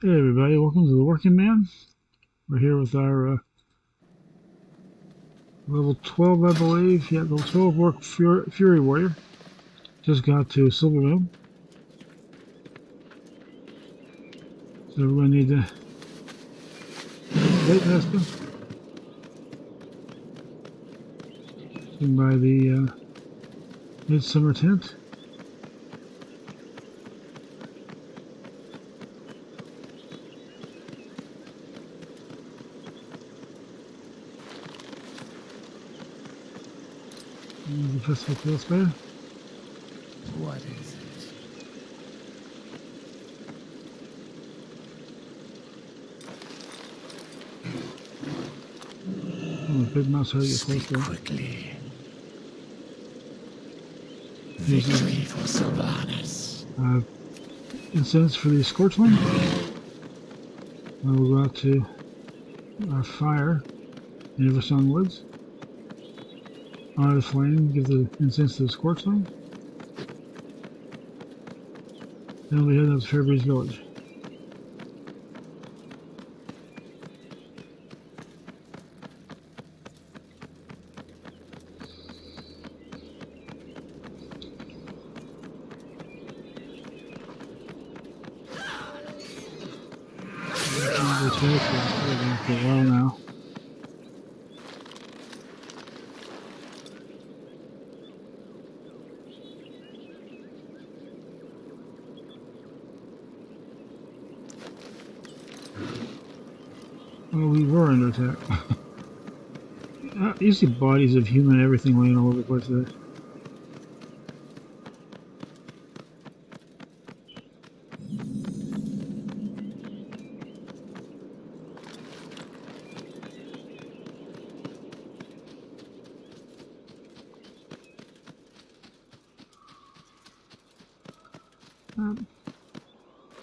Hey everybody, welcome to the Working Man. We're here with our level 12, I believe. Yeah, level 12 Fury Warrior. Just got to Silver Moon. So we're going to need to wait nesting. Sitting by the midsummer tent. There's the festival kill spare. What is it? Oh, the big mouse, how to get close Speak there. quickly. Using Victory for Sylvanas. incense for the Scorchling. And we'll go out to our fire in Eversong Woods. Honor the flame, give the incense to the Scorchling. Then we'll be heading up to Fairbreeze Village. For a while now. Well, we were under attack. You see bodies of human everything laying all over the place there.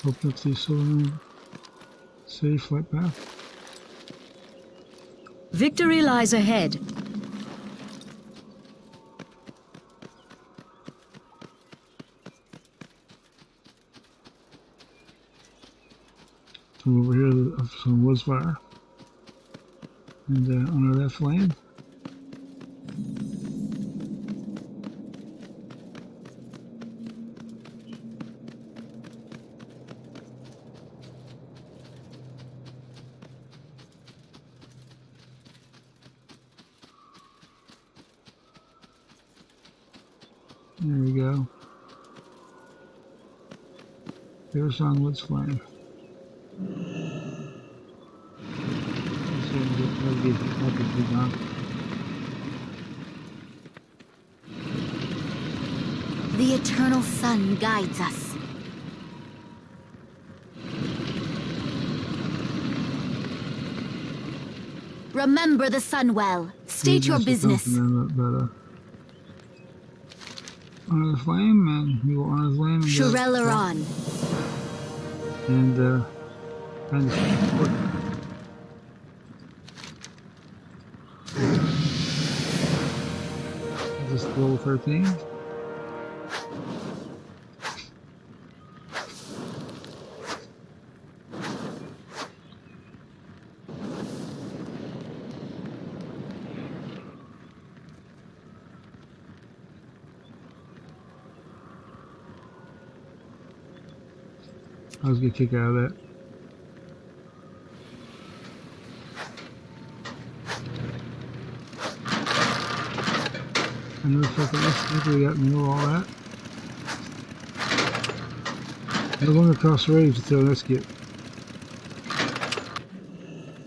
Hope that's the Solomon safe flight path. Victory lies ahead. Come over here to some woods fire. And honor that flame. There we go. There's on Woods flame. The eternal sun guides us. Remember the sun well. State your business. Honor the flame, and we will honor the flame. Shurella on. And just level 13. I was gonna kick out of that. I never felt that after we got mineral all that. No longer costs rage to throw an skip.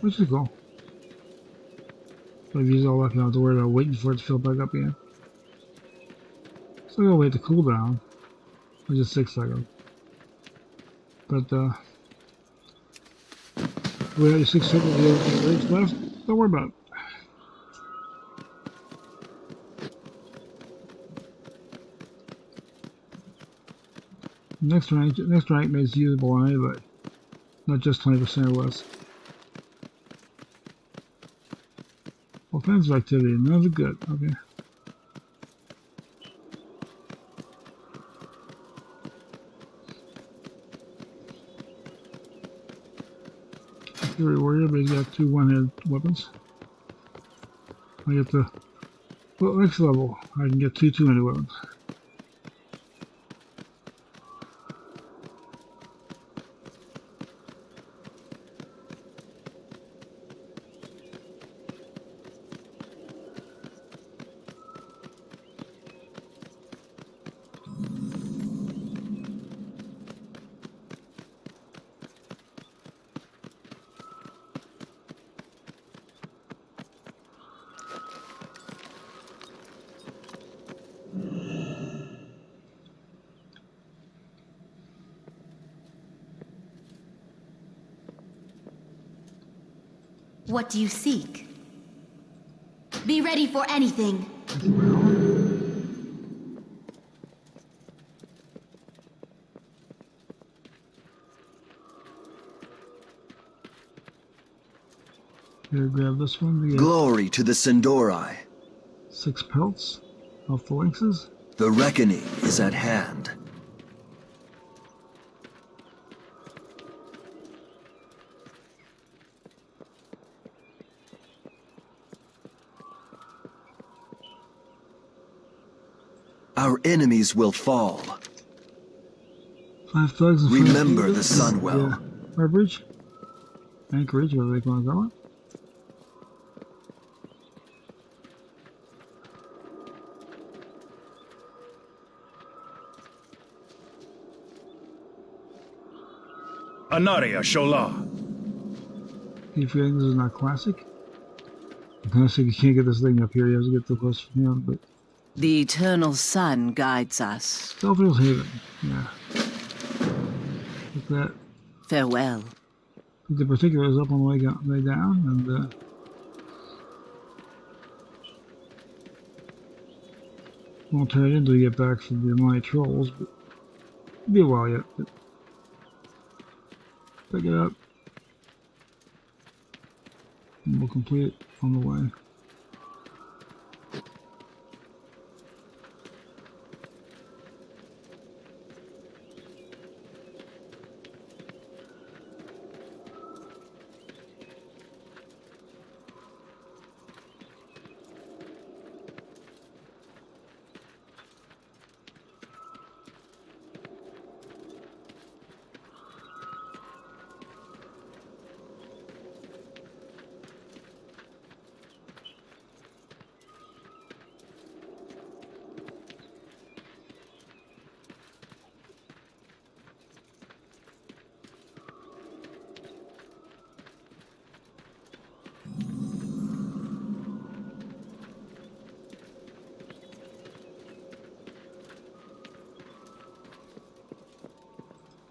Which is cool. I've used all that, I don't have to worry about waiting for it to fill back up again. So I gotta wait to cool down, which is 6 seconds. But we have 6 seconds of rage left. Don't worry about it. Next rank makes it usable on anybody, not just 20% or less. Offensive activity, none of it good. Okay. Fury Warrior, but he's got 2 one-handed weapons. I get the next level. I can get 2 two-handed weapons. What do you seek? Be ready for anything. Here, grab this one to get Glory to the Sindori. 6 pelts off the lynxes. The reckoning is at hand. Our enemies will fall. 5 thugs and 5 Remember the thieves. Sunwell. Yeah. Harborage. Anchorage, whatever they want to call it. Anaria Shola. Keep forgetting this is not classic. Classic, you can't get this thing up here. You have to get too close from him, but The eternal sun guides us. Belfield's Haven. Yeah. Like that. Farewell. The particulars up on the way down, and won't turn it until you get back from the Almighty Trolls, but it'll be a while yet. But pick it up, and we'll complete it on the way.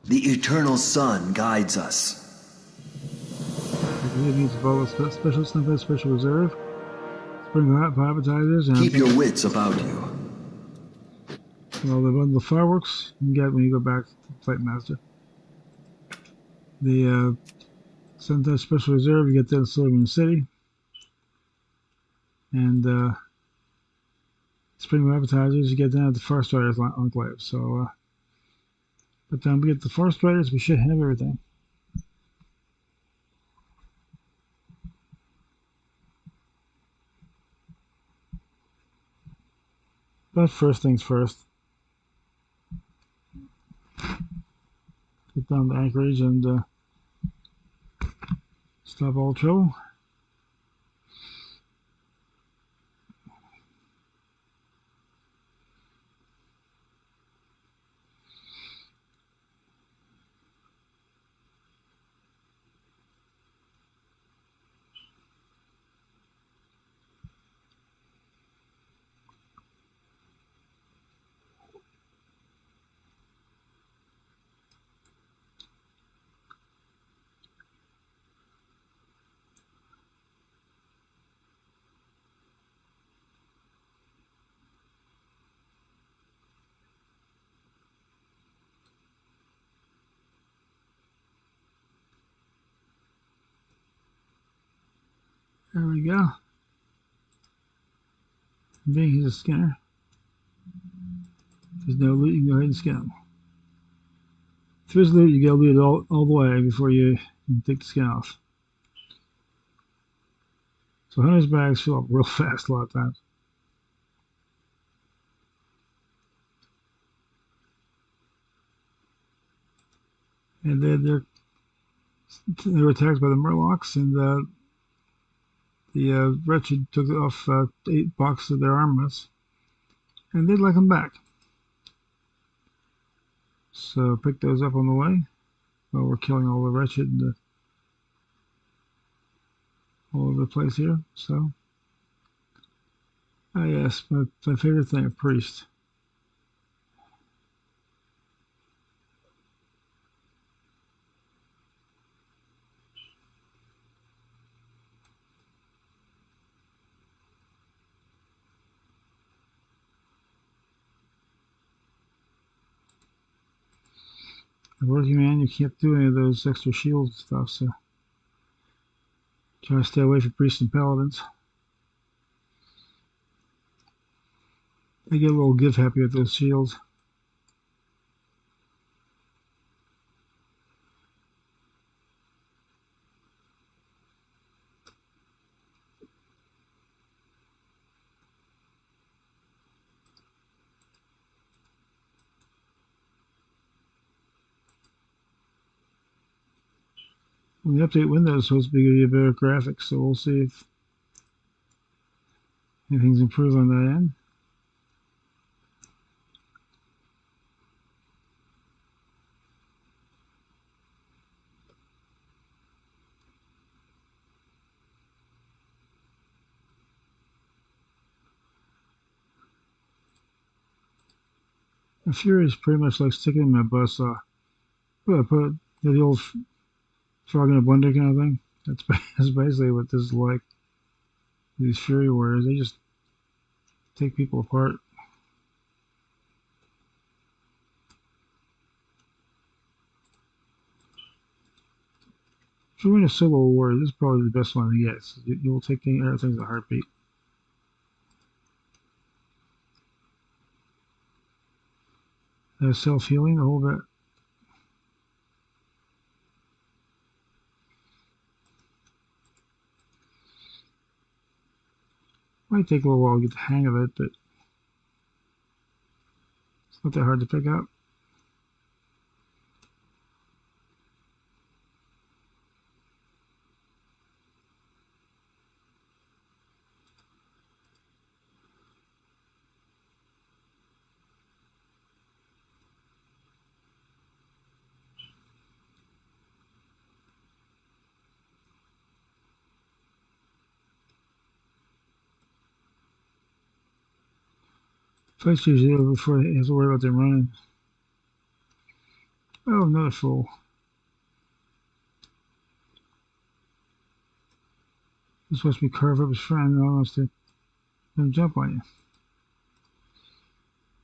The eternal sun guides us. It needs to follow special sniper, special reserve, spring privatizers, and Keep your wits about you. well, the bundle of fireworks you can get when you go back to Flight Master. The Sentai Special Reserve, you get that in Silverman City. And Spring Appetizers, you get that at the Forest Riders Enclave. So, by the time we get the Forest Riders, we should have everything. But first things first. Get down to Anchorage and stop all trouble. There we go. Being he's a skinner. If there's no loot, you can go ahead and skin him. If there's loot, you gotta loot it all the way before you take the skin off. So hunter's bags fill up real fast a lot of times. And they were attacked by the Murlocs, and the wretched took off 8 boxes of their armaments, and they'd like them back. So pick those up on the way while we're killing all the wretched all over the place here. So, yes, my favorite thing, a priest. A working man, you can't do any of those extra shield stuff, so try to stay away from priests and paladins. They get a little give happy with those shields. When the update window is supposed to be giving you better graphics, so we'll see if anything's improved on that end. The Fury is pretty much like sticking my buzz saw. Put the old frog in a blender kind of thing. That's basically what this is like. These Fury warriors, they just take people apart. If you're in a solo war, this is probably the best one to get. So you will take everything's a heartbeat. Self-healing a whole bit. Might take a little while to get the hang of it, but it's not that hard to pick up. Fight's usually over before they have to worry about them running. Oh, another fool. He's supposed to be carve up his friend and wants to let him jump on you.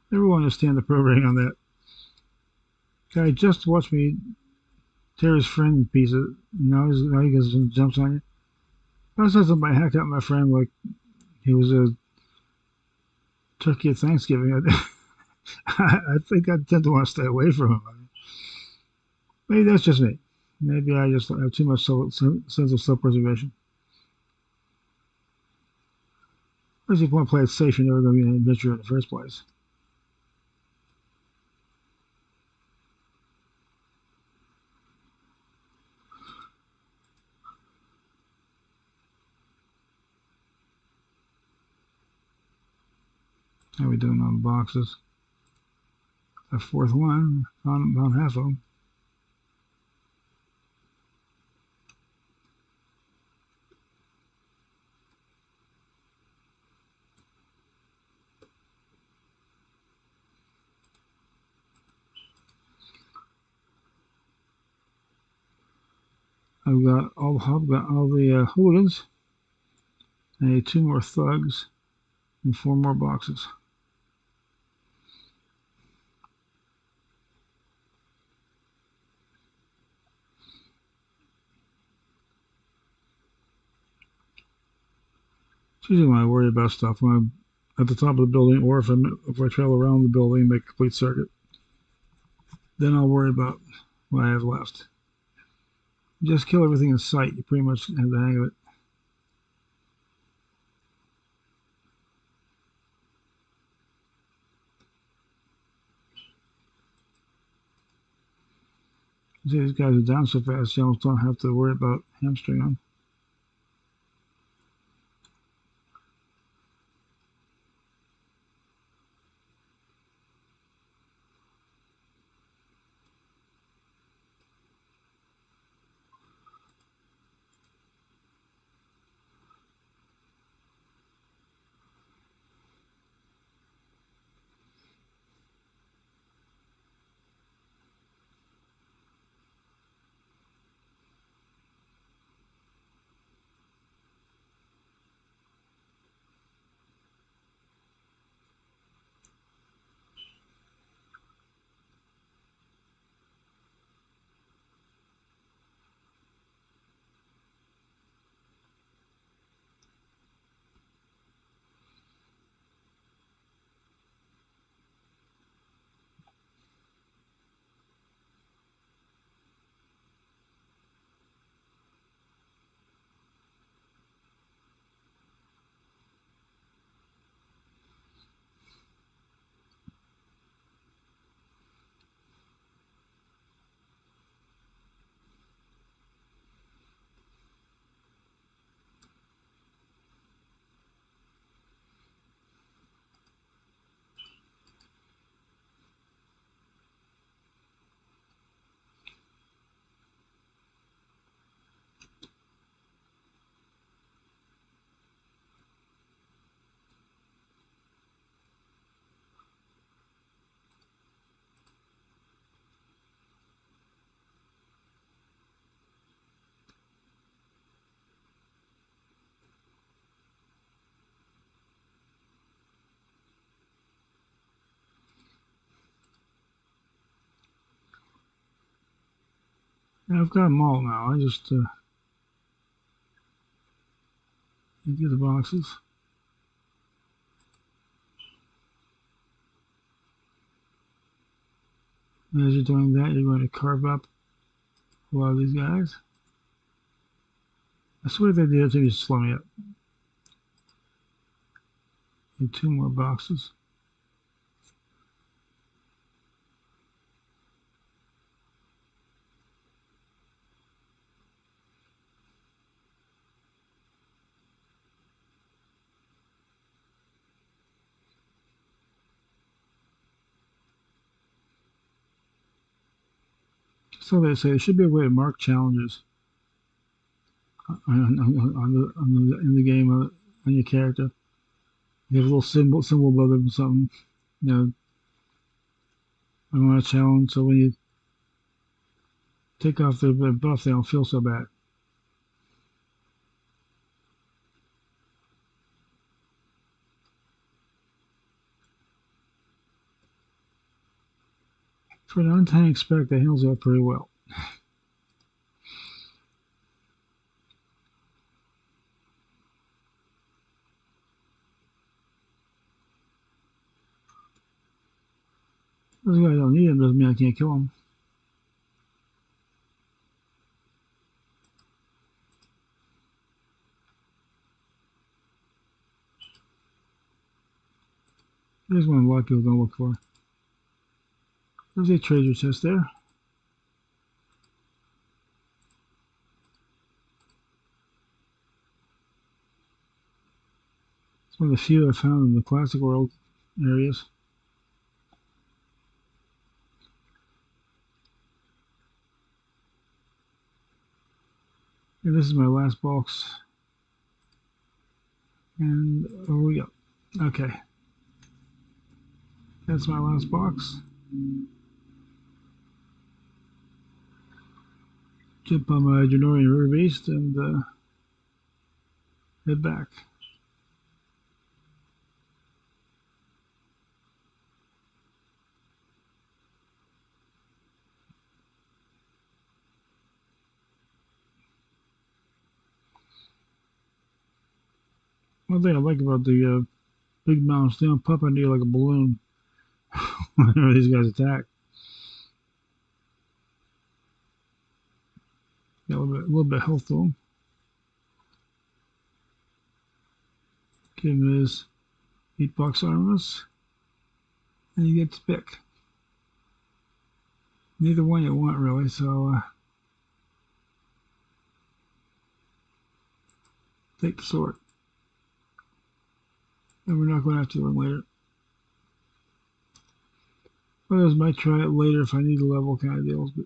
Never will understand the programming on that. Guy just watched me tear his friend in pieces. Now he goes and jumps on you. I said somebody hacked out my friend like he was a turkey at Thanksgiving. I think I tend to want to stay away from him. Maybe that's just me. Maybe I just have too much sense of self-preservation. Or if you want to play it safe, you're never going to be an adventurer in the first place. How are we doing on boxes? A fourth one, found half of them. I've got all the hooligans. I need 2 more thugs and 4 more boxes. It's usually when I worry about stuff when I'm at the top of the building, or if I travel around the building and make a complete circuit. Then I'll worry about what I have left. Just kill everything in sight. You pretty much have the hang of it. See, these guys are down so fast, you almost don't have to worry about hamstring them. Yeah, I've got them all now. I just get the boxes. And as you're doing that, you're going to carve up a lot of these guys. I swear they did it to slow me up. Need 2 more boxes. So they say there should be a way to mark challenges in the game on your character. You have a little symbol above them, something. You know, I want a challenge, so when you take off the buff, they don't feel so bad. For an untank spec, that handles that pretty well. Those guys don't need them doesn't mean I can't kill them. There's one a lot of people don't look for. There's a treasure chest there. It's one of the few I found in the classic world areas. And this is my last box. And over we go. Okay. That's my last box. Jump on my Janorian River Beast and head back. One thing I like about the big mountains, they don't pop into you like a balloon whenever these guys attack. Got a little bit of health to him. Give him his 8 box armors, and he gets pick. Neither one you want, really, so take the sword. And we're not going after them later. Others might try it later if I need a level kind of deals, but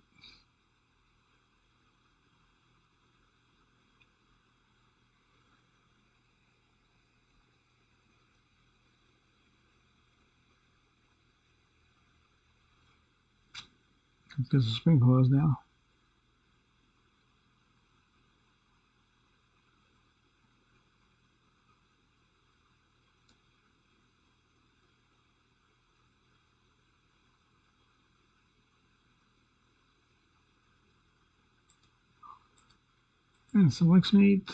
because of spring claws now. And some lynx meat.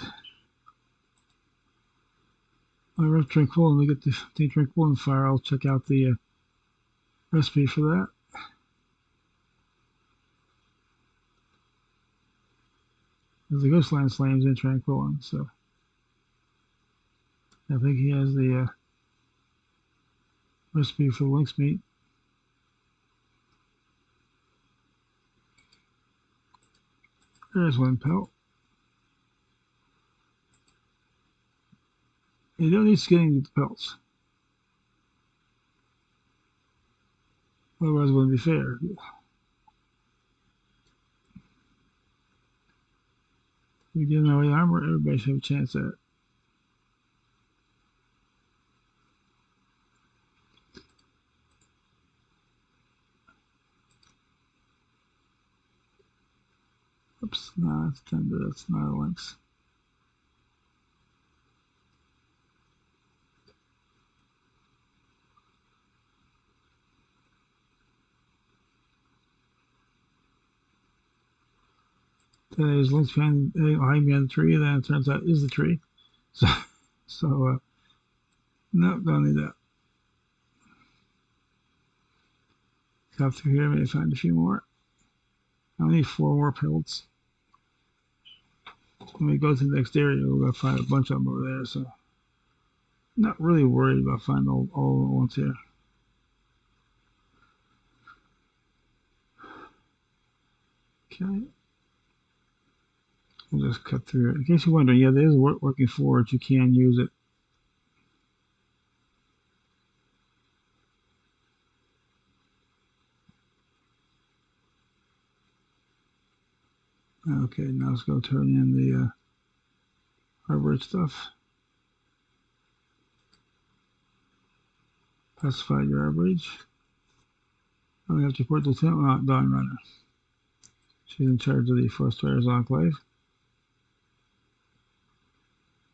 I wrote Tranquil, and we get the Tranquil and fire. I'll check out the recipe for that. There's the Ghostland Slams in Tranquil, so I think he has the recipe for the lynx meat. There's one pelt. You don't need skinning the pelts. Otherwise it wouldn't be fair. We get away armor, everybody should have a chance at it. Oops, no, it's tender, that's not a lynx. There's lynx behind me on the tree, and then it turns out it is the tree. So no, don't need that. Got through here, maybe find a few more. I need 4 more pelts. When we go to the next area, we're going to find a bunch of them over there, so not really worried about finding all the ones here. Okay. We'll just cut through it. In case you're wondering, yeah, there is working forward. You can use it. Okay, now let's go turn in the harbor stuff. Pacify your bridge. Now we have to report Lieutenant Dawn Runner. She's in charge of the Frostriders Enclave.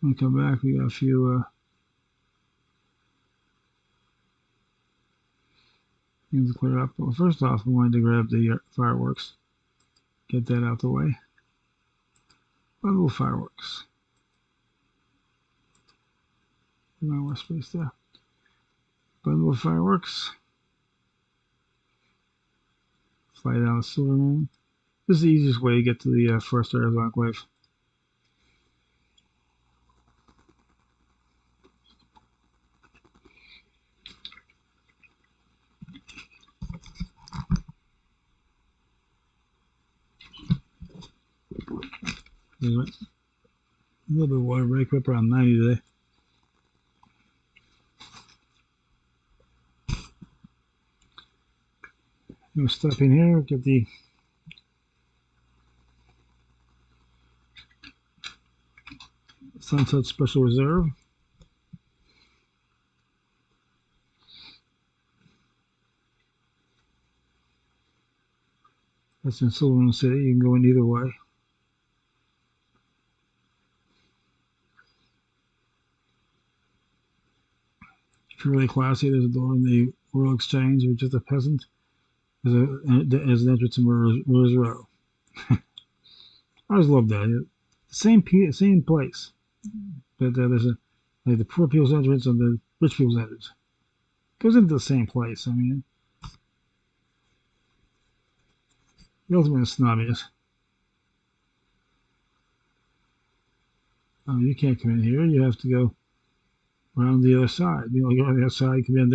When we come back, we got a few things to clear up. Well, first off, we wanted to grab the fireworks. Get that out the way. Bundle of fireworks. No more space there. Bundle of fireworks. Fly down the Silver Moon. This is the easiest way to get to the Frostriders Enclave. A little bit of water break up around 90 today. We'll stop in here, get the Sunset Special Reserve. That's in Silverman City. You can go in either way. If you're really classy, there's a door in the Royal Exchange, which is a peasant, as an entrance to Murder's Row. I always loved that. Same place, but there's like the poor people's entrance and the rich people's entrance. Goes into the same place. I mean, the ultimate snobbiness. Oh, you can't come in here. You have to go around the other side. You know, go on the other side, come in.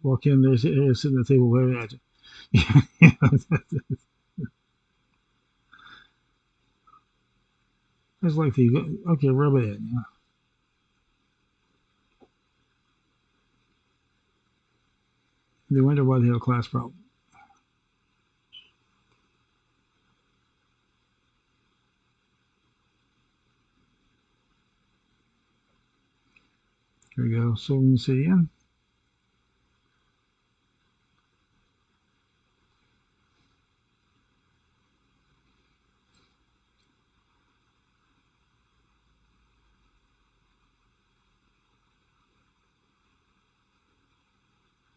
Walk in. There's sitting at the table way at you. It's like the okay, rub it in. Yeah. They wonder why they have a class problem. Here we go. Sylvan City Inn.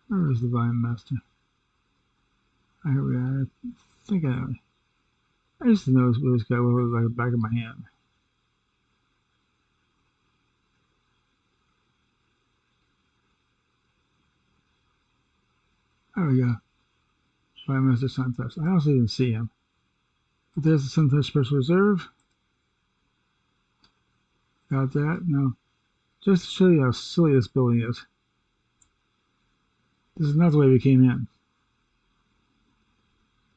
Where is the Vine Master? Here we are. I think I used to know this guy was like the back of my hand. There we go. Vine Master Suntouch. I also didn't see him. But there's the Suntouch Special Reserve. Got that? No. Just to show you how silly this building is. This is not the way we came in.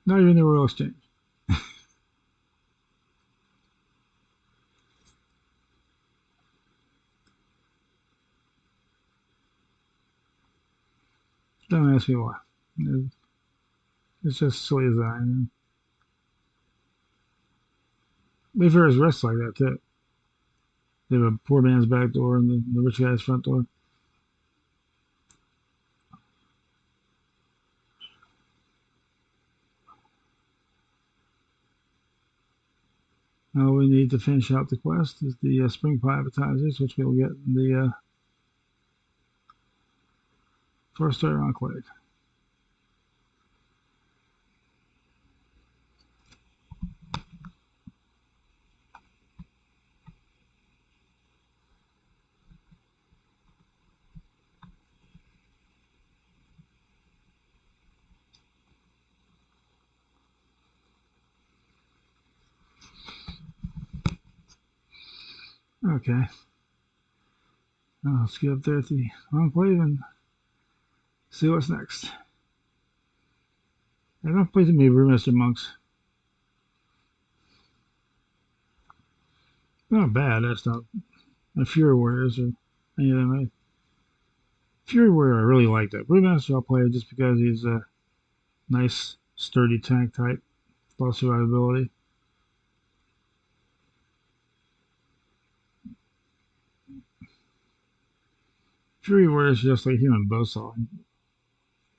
Not even the Royal Exchange. Don't ask me why. It's just silly design. Mayfair is rest like that too. They have a poor man's back door and the rich guy's front door. All we need to finish out the quest is the spring pie appetizers, which we'll get in the first star enclave. Okay. Now let's get up there at the enclave and see what's next. Enough place to be Brewmaster monks. Not bad. That's not a Fury Warriors or any of them. Fury Warrior, I really like that. Brewmaster, I'll play just because he's a nice, sturdy tank type, low survivability. Fury Warrior is just like human buzzsaw.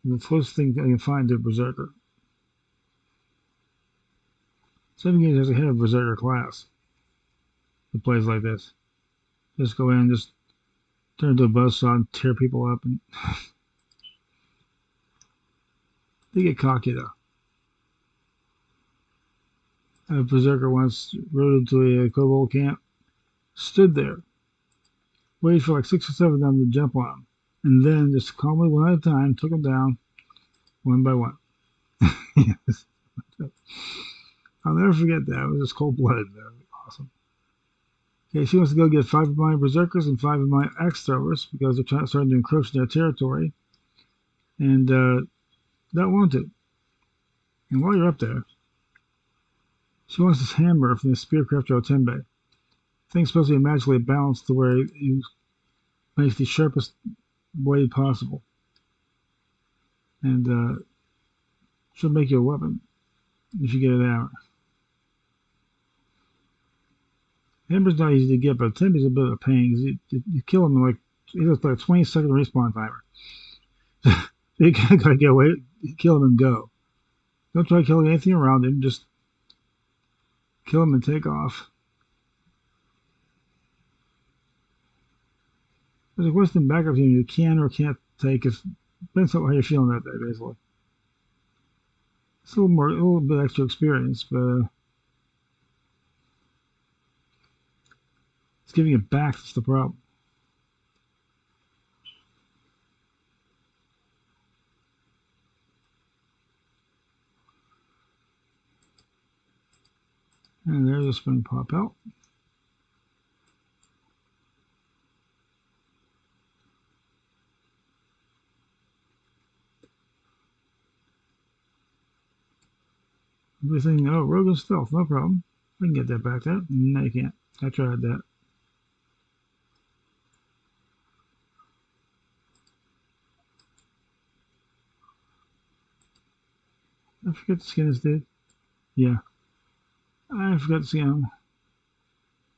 The closest thing I can find to Berserker. 7 games has a head of Berserker class that plays like this. Just go in, just turn into a buzzsaw and tear people up. And they get cocky though. A Berserker once rode into a Kobold camp, stood there, waited for like 6 or 7 of them to jump on him, and then just calmly, one at a time, took them down, one by one. Yes. I'll never forget that. It was just cold-blooded. That was awesome. Okay, she wants to go get 5 of my Berserkers and 5 of my Axe Throwers because they're starting to encroach their territory. And not wanted. And while you're up there, she wants this hammer from the Spearcrafter Otembe. Thing's supposed to be magically balanced to where it makes the sharpest blade possible. And she'll make you a weapon if you get an hammer. Hammer's not easy to get, but Otembe's a bit of a pain because you kill him in like, he has like a 20-second respawn timer. You gotta get away, kill him and go. Don't try killing anything around him, just kill him and take off. There's a question back of him you can or can't take. It depends on how you're feeling that day, basically. It's a little bit extra experience, but it's giving it back that's the problem. And there's a spring pop out. Everything, oh, rogue and stealth, no problem. I can get that back there. No, you can't. I tried that. I forget the skin is dead. Yeah, I forgot to skin them.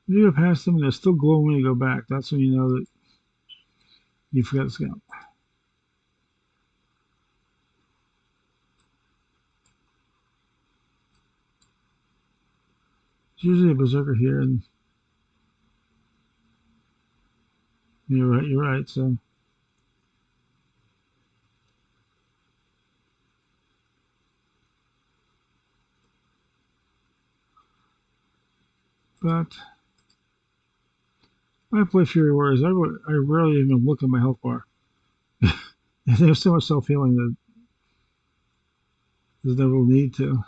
If you go past them and they're still glowing when you go back, that's when you know that you forgot to skin them. There's usually a berserker here, and you're right, so. But when I play Fury Warriors, I rarely even look at my health bar. There's so much self-healing that there's no real need to.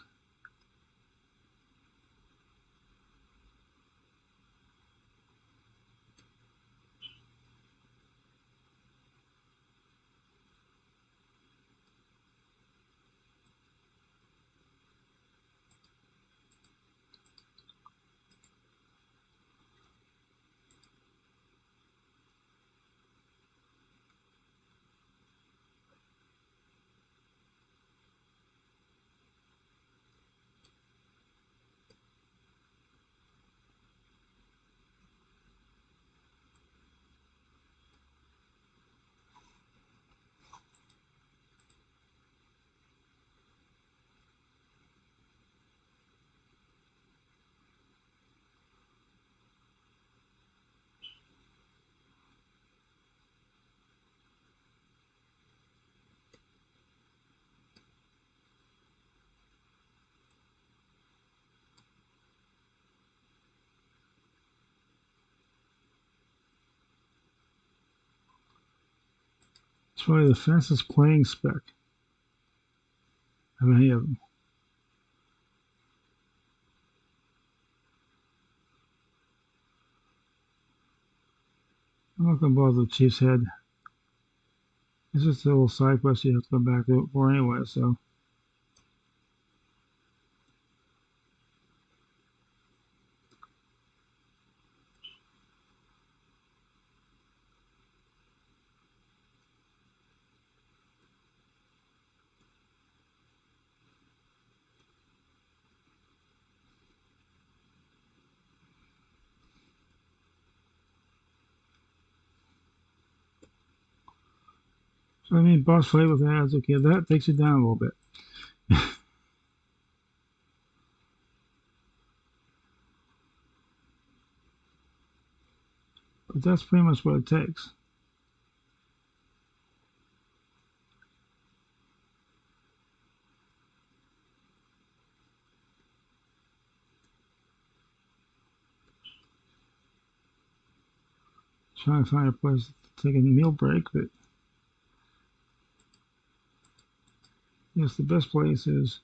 It's probably the fastest playing spec of any of them. I'm not gonna bother the Chief's head. It's just a little side quest you have to go back to it for anyway, so. So I mean, boss fight with ads, okay, that takes it down a little bit. But that's pretty much what it takes. Trying to find a place to take a meal break, but yes, the best place is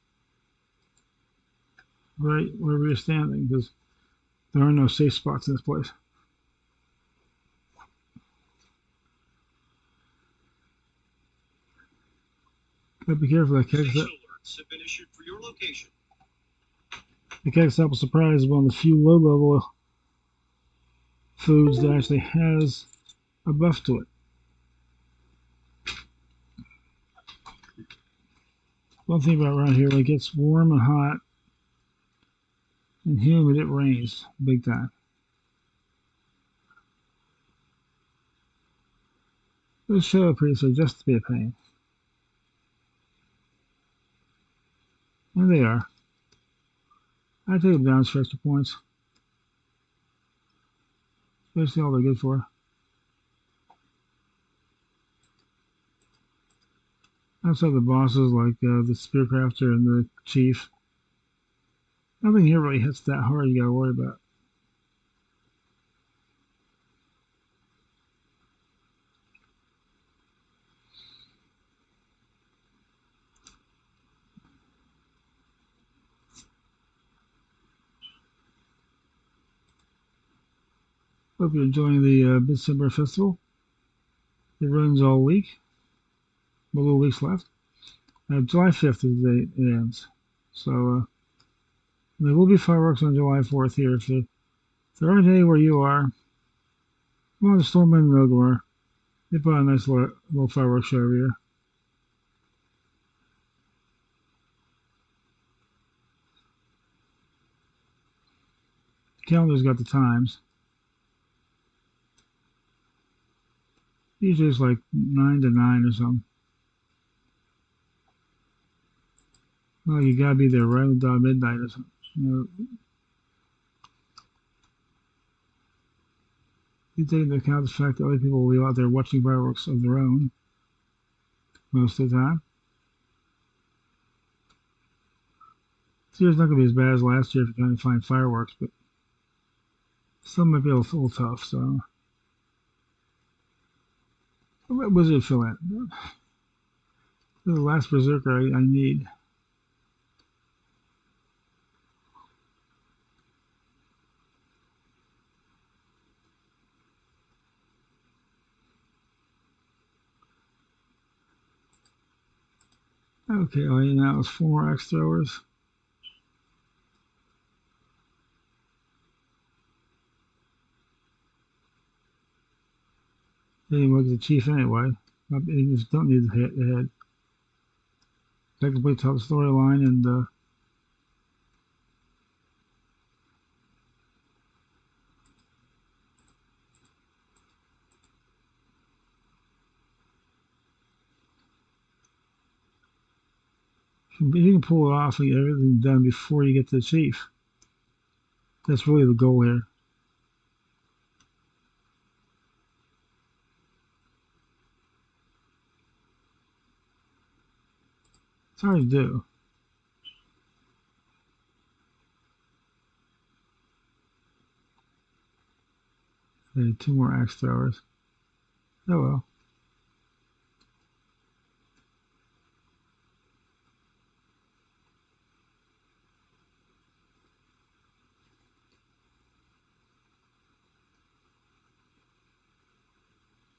right wherever you're standing, because there are no safe spots in this place. Gotta be careful. That keg, Have been issued for your location. the keg apple surprise is one of the few low-level foods that actually has a buff to it. One thing about around here, when it gets warm and hot and humid, it rains big time. This shadow priests are just to be a pain. And they are. I take them down for extra points. Basically all they're good for. Outside the bosses like the Spearcrafter and the Chief, nothing here really hits that hard you gotta worry about. Hope you're enjoying the Midsummer Festival. It runs all week. A little weeks left. July 5th is the day it ends. So There will be fireworks on July 4th here. If there aren't any where you are, come on to Storm and Nogomar. They put on a nice little fireworks show every year. The calendar's got the times. Usually it's like 9 to 9 or something. Well, you gotta be there right about midnight or something. You take into account the fact that other people will be out there watching fireworks of their own most of the time. This year's not going to be as bad as last year if you're trying to find fireworks, but still might be a little tough. So, what wizard fill in? This is the last berserker I need. Okay, all you now is 4 more axe throwers. Then you look at the chief anyway. You just don't need the head. That completes the storyline, and if you can pull it off and get everything done before you get to the chief, that's really the goal here. It's hard to do. Okay, 2 more axe throwers. Oh well.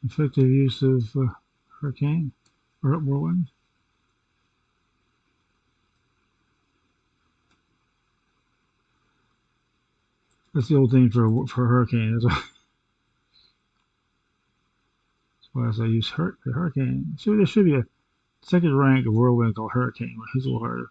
Effective use of hurricane or whirlwind. That's the old thing for hurricane. That's why I use the hurricane. So there should be a second rank of whirlwind called hurricane, which is a little harder.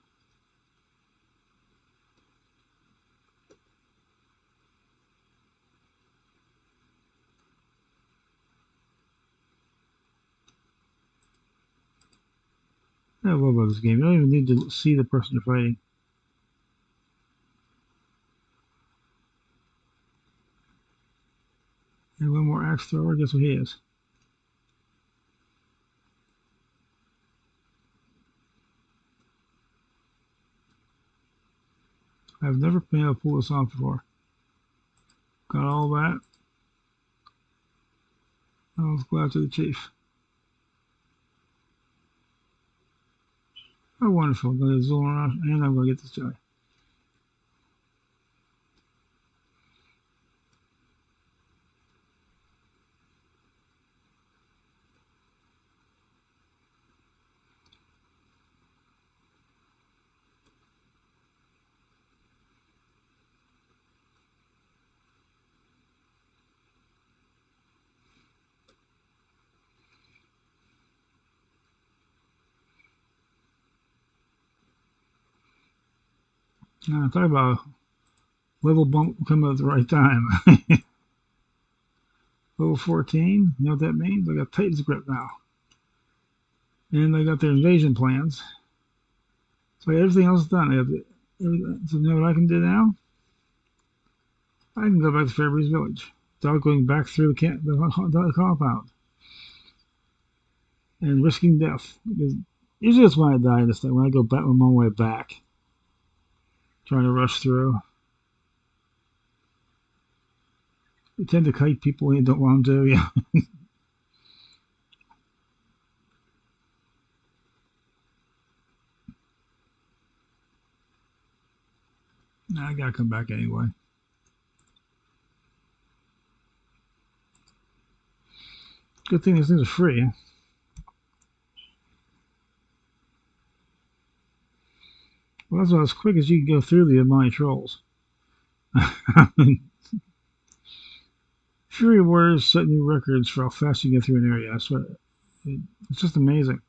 I love about this game. You don't even need to see the person you're fighting. And 1 more axe thrower. Guess what he is? I've never been able to pull this off before. Got all that. Now let's go after the chief. Oh, wonderful. I'm going to zoom around and I'm going to get this guy. Now, talk about a level bump coming at the right time. Level 14, you know what that means? I got Titan's Grip now. And I got their invasion plans. So I got everything else done. So you know what I can do now? I can go back to Fairbreeze Village without going back through the compound and risking death. Because usually that's when I die this time, when I go back on my way back. Trying to rush through. You tend to kite people when you don't want them to. Yeah. Nah, I gotta come back anyway. Good thing these things are free. Well, That's about as quick as you can go through the Amani trolls. Fury Warriors set new records for how fast you get through an area. I swear. It's just amazing.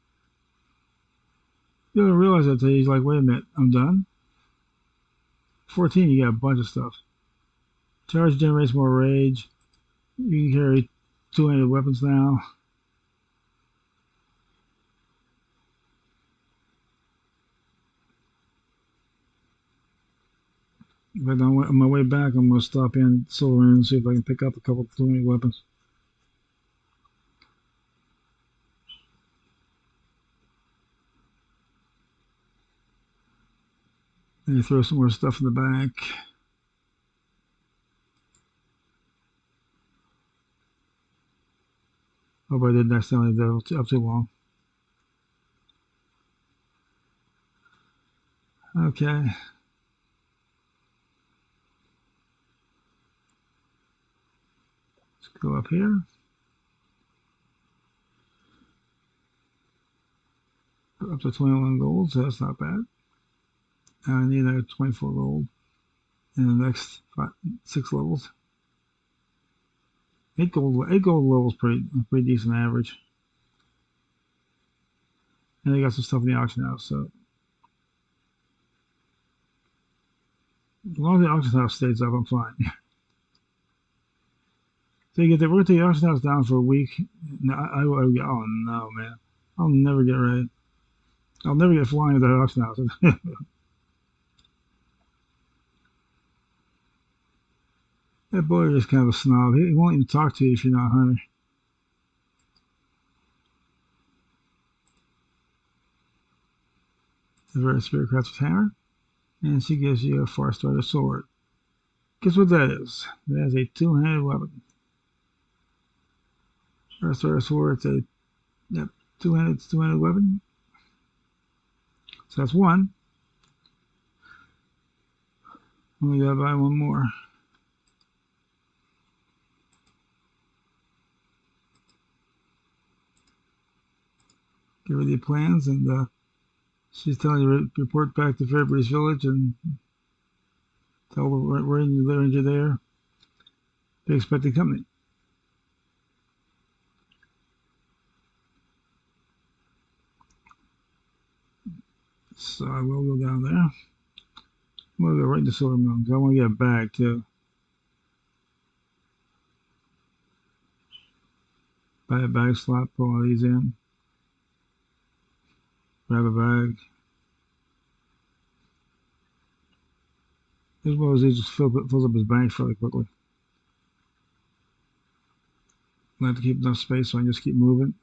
You don't realize that he's like, wait a minute, I'm done? 14, you got a bunch of stuff. Charge generates more rage. You can carry 200 weapons now. But on my way back, I'm going to stop in Silver and see if I can pick up a couple 200 weapons. And you throw some more stuff in the back. Hope I didn't accidentally do it up too long. Okay. Let's go up here. Up to 21 gold, so that's not bad. I need another 24 gold in the next 6 levels. 8 gold levels pretty decent average. And they got some stuff in the auction house, so as long as the auction house stays up, I'm fine. So you get we're gonna take the auction house down for a week. Oh no, man, I'll never get ready. I'll never get flying with that auction house. That boy is kind of a snob. He won't even talk to you if you're not a hunter. The very spirit crafter's hammer, and she gives you a far starter sword. Guess what that is? That is a two-handed weapon. Far starter sword. It's a two-handed weapon. So that's one. Only gotta buy one more. Give her the plans, and she's telling you to report back to Fairbreeze Village and tell her we're in the ranger there. They expect the company. So I will go down there. I'm gonna go right into Silver Moon because I want to get a bag too. Buy a bag slot, put all these in. Grab a bag. This one he just fills up his bank fairly quickly. I have to keep enough space so I can just keep moving.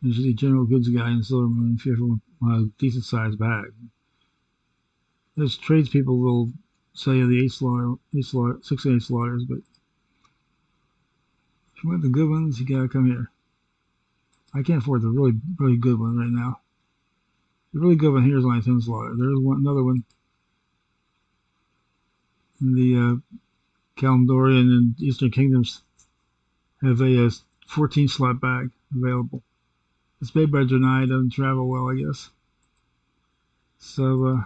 Usually a general goods guy in Silver Moon if you have a decent sized bag. There's tradespeople will sell you the 6 and 8 slaughters, but if you want the good ones, you gotta come here. I can't afford the really good one right now. The really good one here is only 10 slaughter. There's another one in the Kalimdorian and Eastern Kingdoms have a 14 slot bag available. It's made by Deny, doesn't travel well, I guess. So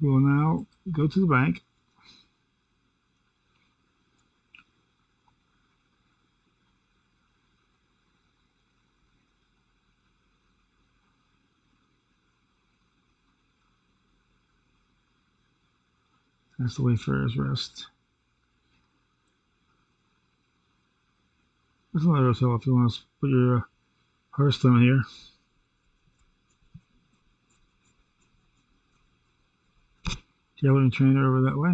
we will now go to the bank. That's the Wayfarer's Rest. There's another hotel if you want to put your Hearthstone here. Tailoring trainer over that way.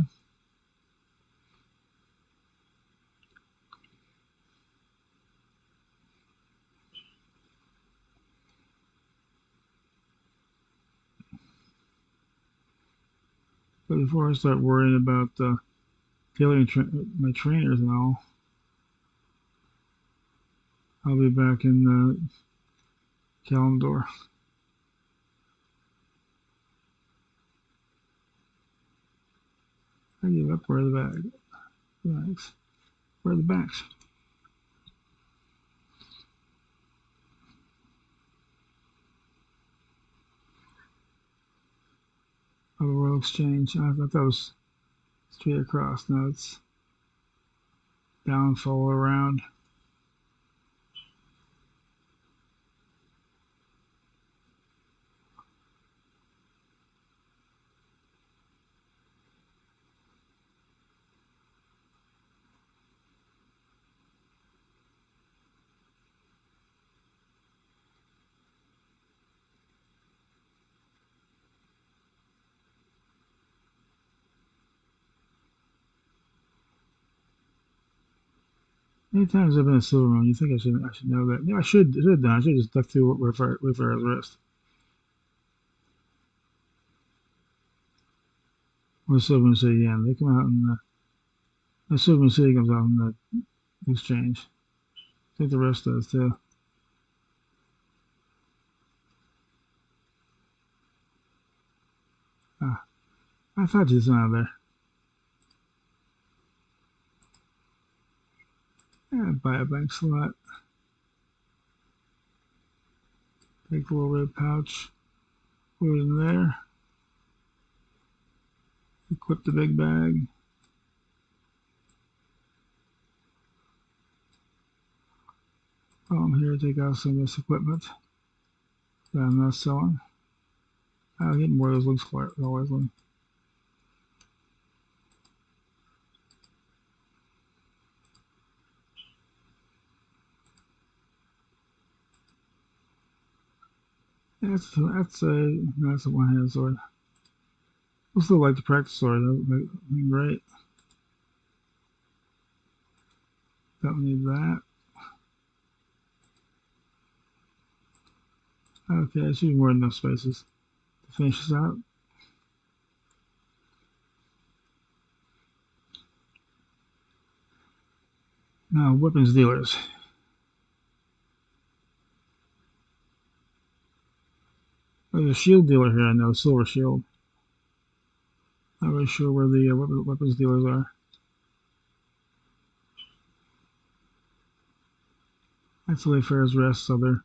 But before I start worrying about tailoring my trainers and all, I'll be back in Kalimdor. I give up. Where are the bags? Where are the bags? Oh, the Royal Exchange. I thought that was straight across. No, it's down, follow around. Many times I've been a Silvermoon. You think I should know that? Yeah, I should know. I should just duck through Wayfarer's Rest. Or Silvermoon City, yeah. They come out in the Silvermoon City comes out in the exchange. I think the rest does too. Ah, I thought you was out there. Yeah, buy a bank slot. Take the little red pouch. Put it in there. Equip the big bag. I'm here to take out some of this equipment that I'm not selling. I'll get more of those looks for it always. That's a one-handed sword. I still like the practice sword. That'd be great. Don't need that. Okay, I should be more than enough spaces to finish this out. Now, weapons dealers. There's a shield dealer here. I know, Silver Shield. Not really sure where the weapons dealers are. That's the Wayfarer's Rest, other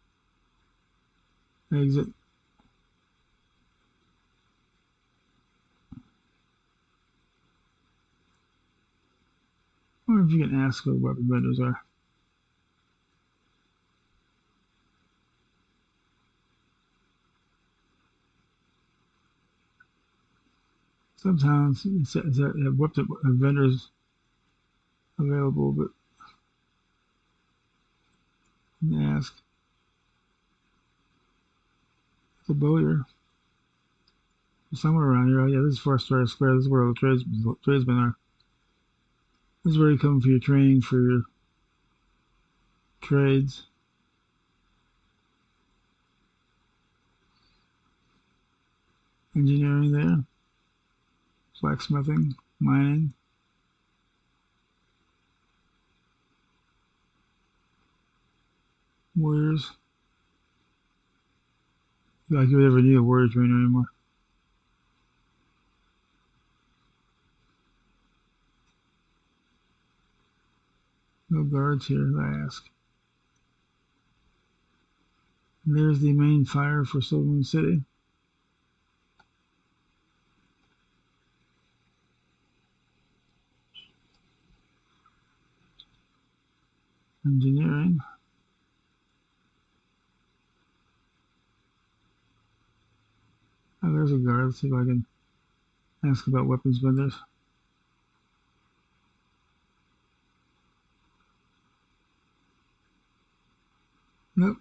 exit. I wonder if you can ask who the weapon vendors are. Sometimes it says that they have weapon vendors available, but you can ask. The bowyer. Somewhere around here. Oh, yeah, this is Forest Square. This is where all the tradesmen are. This is where you come for your training for your trades. Engineering there. Blacksmithing. Mining. Warriors. Like you would ever need a warrior trainer anymore. No guards here, I ask. And there's the main fire for Silvermoon City. Engineering. Oh, there's a guard. Let's see if I can ask about weapons vendors. Nope.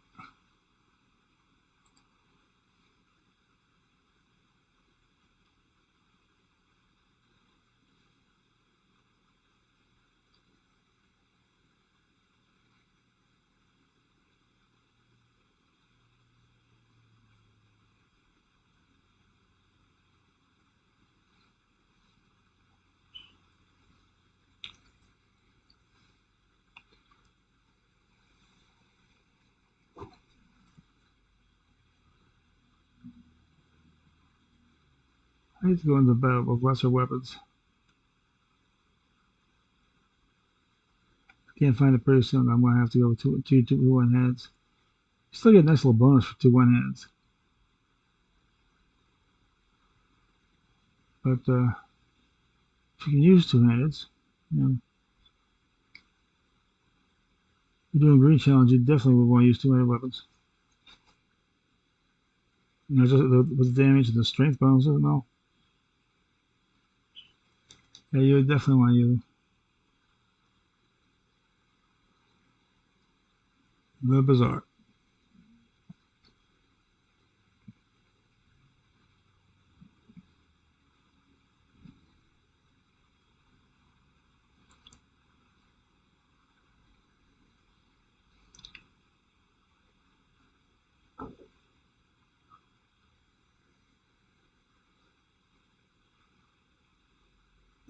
I need to go into battle with lesser weapons. Can't find it pretty soon. I'm going to have to go with two one-hands. Still get a nice little bonus for two one-hands. But if you can use two-handeds, you know, you're doing green challenge, you definitely would want to use two-handed weapons. You know, just with the damage and the strength bonuses and all. Yeah, you would definitely want to use the Bazaar.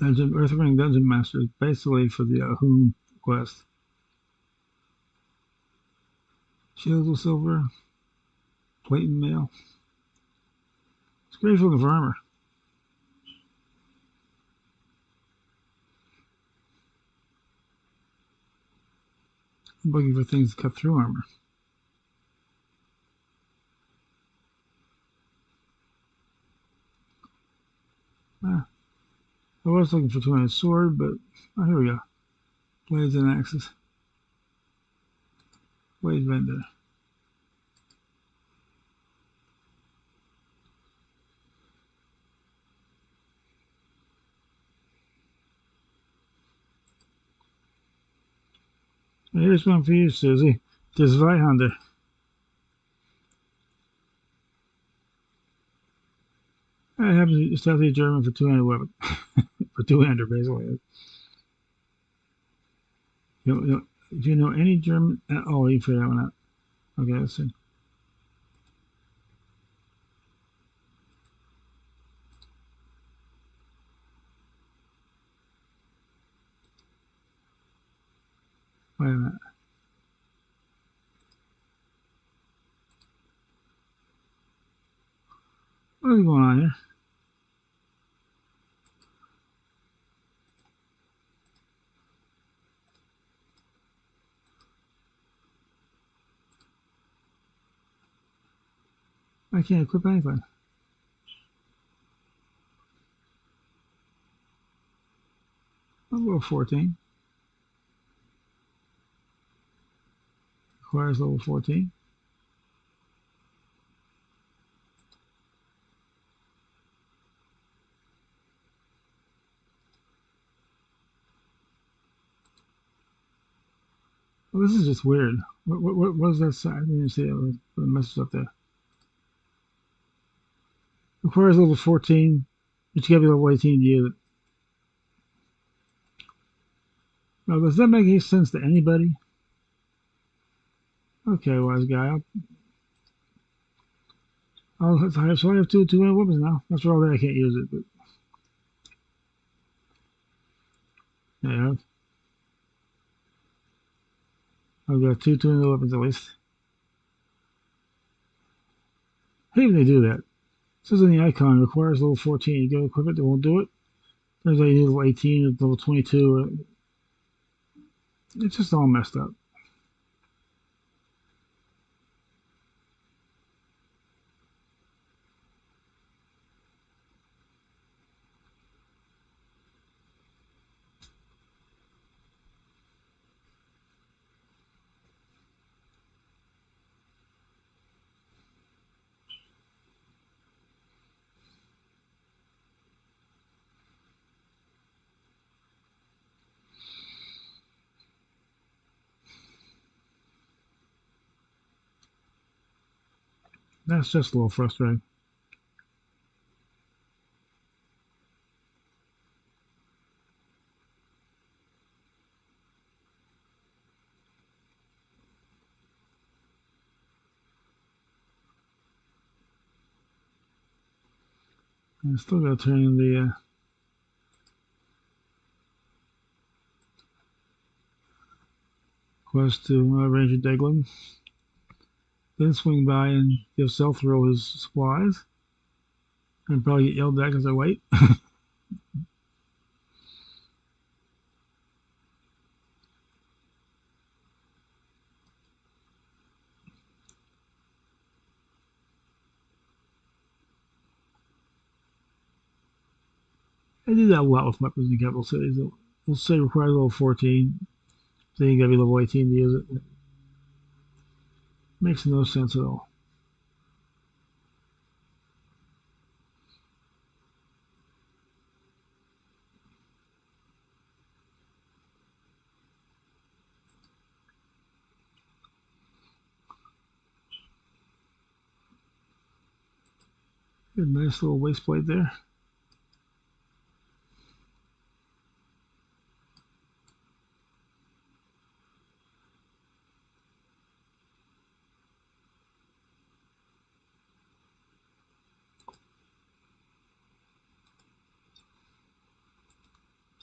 Earthring Dungeon Master is basically for the Hoon quest. Shields of silver, plate and mail. It's great looking for armor. I'm looking for things to cut through armor. I was looking for two-handed sword, but oh, here we go. Blades and axes. Blade vendor. Here's one for you, Susie. This Zweihander. I have to study German for two-handed weapon. For two-hander, basically. If you know any German, oh, you figure that one out. Okay, let's see. Wait a minute. What is going on here? I can't equip anything. I'm level 14. Requires level 14. Well, this is just weird. What is that sign? I didn't even see it. The message up there. Requires level 14, but you gotta be level 18 to use it. Now, does that make any sense to anybody? Okay, wise guy. So I have two weapons now. That's for all that I can't use it, but yeah, I've got two weapons at least. How do they do that? It says in the icon requires level 14. You go equip it, they won't do it. Turns out you need level 18 or level 22. It's just all messed up. That's just a little frustrating. I still got to turn in the quest to Ranger Deglin. Then swing by and give Selthrow his supplies. And probably get yelled at because I wait. I do that a lot with weapons in capital cities. It'll say requires level 14, then you gotta be level 18 to use it. Makes no sense at all. A nice little waist plate there.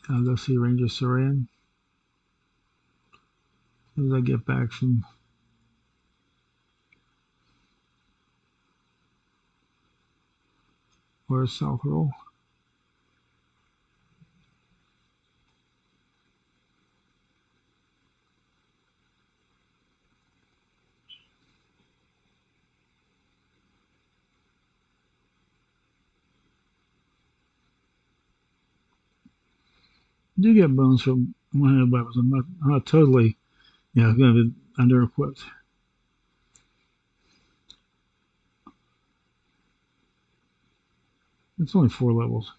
I'll go see Ranger Saran as I get back from where's South Roll. I do get bones from one-handed weapons. I'm not totally, going to be under-equipped. It's only 4 levels.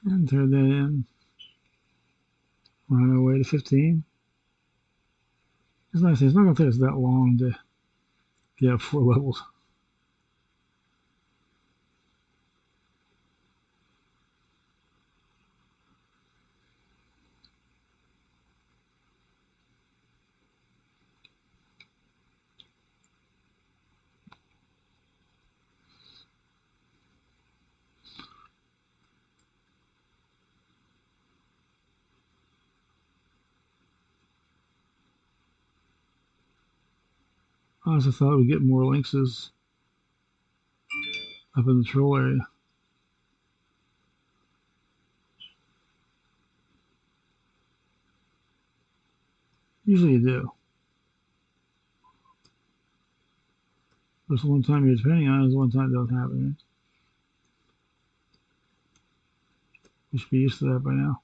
And turn that in. We're on our way to 15. It's nice. It's not going to take us that long to get 4 levels. I also thought we'd get more lynxes up in the troll area. Usually you do. There's one time you're depending on it, there's one time it doesn't happen. Right? We should be used to that by now.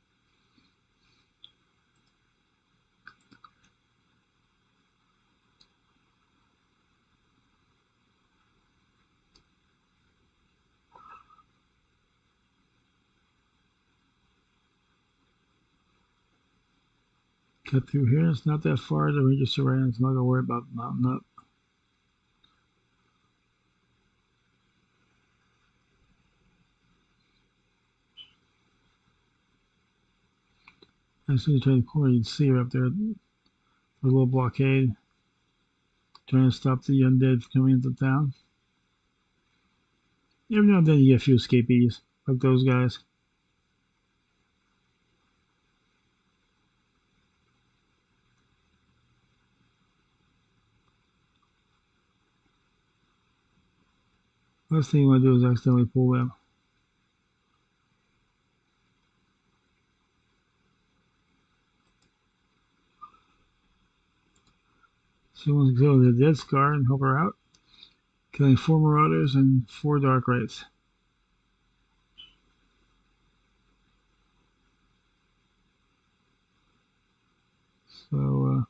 Cut through here. It's not that far. The Ranger Saran. It's not going to worry about mounting up. As soon as you turn the corner, you can see her up there. The little blockade. Trying to stop the undead from coming into town. Every now and then you get a few escapees. like those guys. Last thing you want to do is accidentally pull them. She wants to kill the Dead Scar and help her out, killing 4 Marauders and 4 Dark Wraiths. So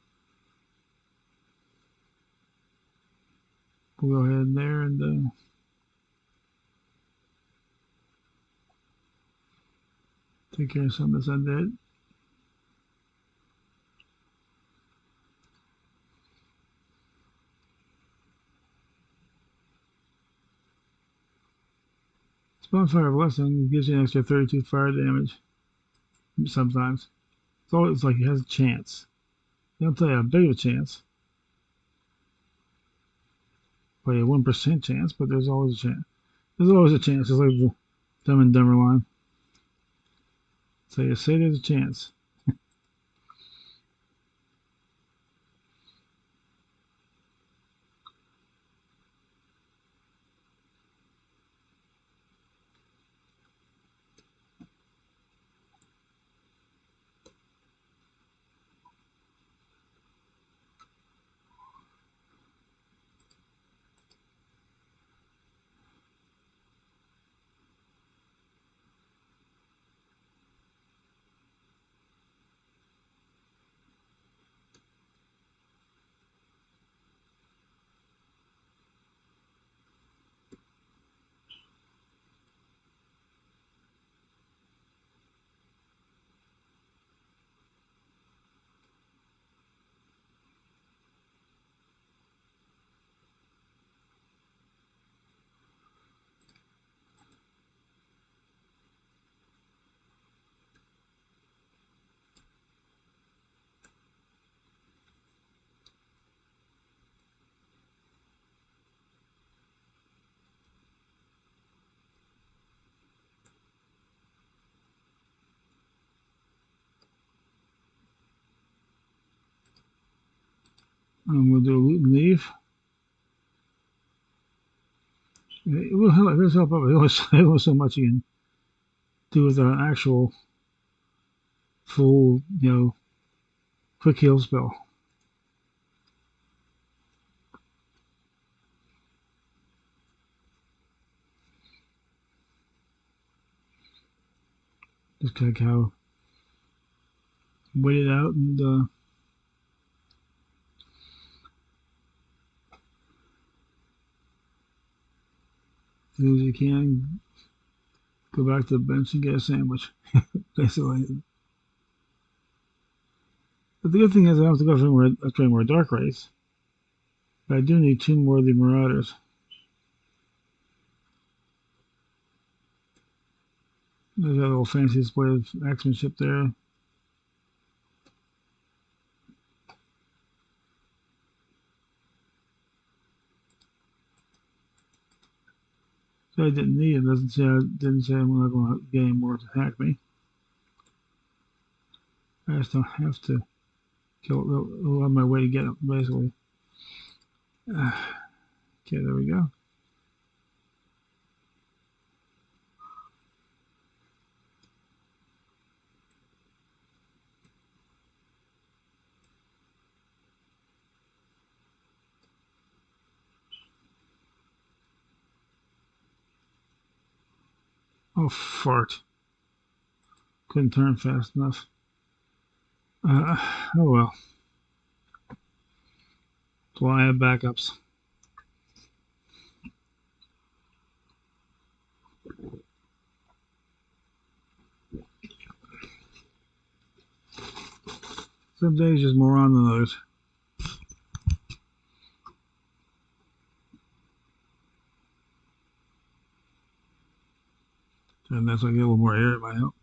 we'll go ahead there and take care of some of this undead. Bonfire Blessing gives you an extra 32 fire damage. Sometimes. It's always like it has a chance. They don't tell you how big of a chance. Probably a 1% chance, but there's always a chance. There's always a chance. It's like the Dumb and Dumber line. So you say there's a chance. We'll do a loot and leave. It will help. It does help out. It was so much you can do with an actual full, quick heal spell. Just like how wait it out and as soon as you can, go back to the bench and get a sandwich. Basically. But the good thing is I don't have to go for more Dark Wraiths. But I do need 2 more of the Marauders. There's that little fancy display of axemanship there. So I didn't need it. Didn't say I'm not going to get any more to attack me. I just don't have to kill it on my way to get it, basically. Okay, there we go. Oh, fart. Couldn't turn fast enough. Oh well. That's why I have backups. Some days just more on than others. And that's why I get a little more air in my help.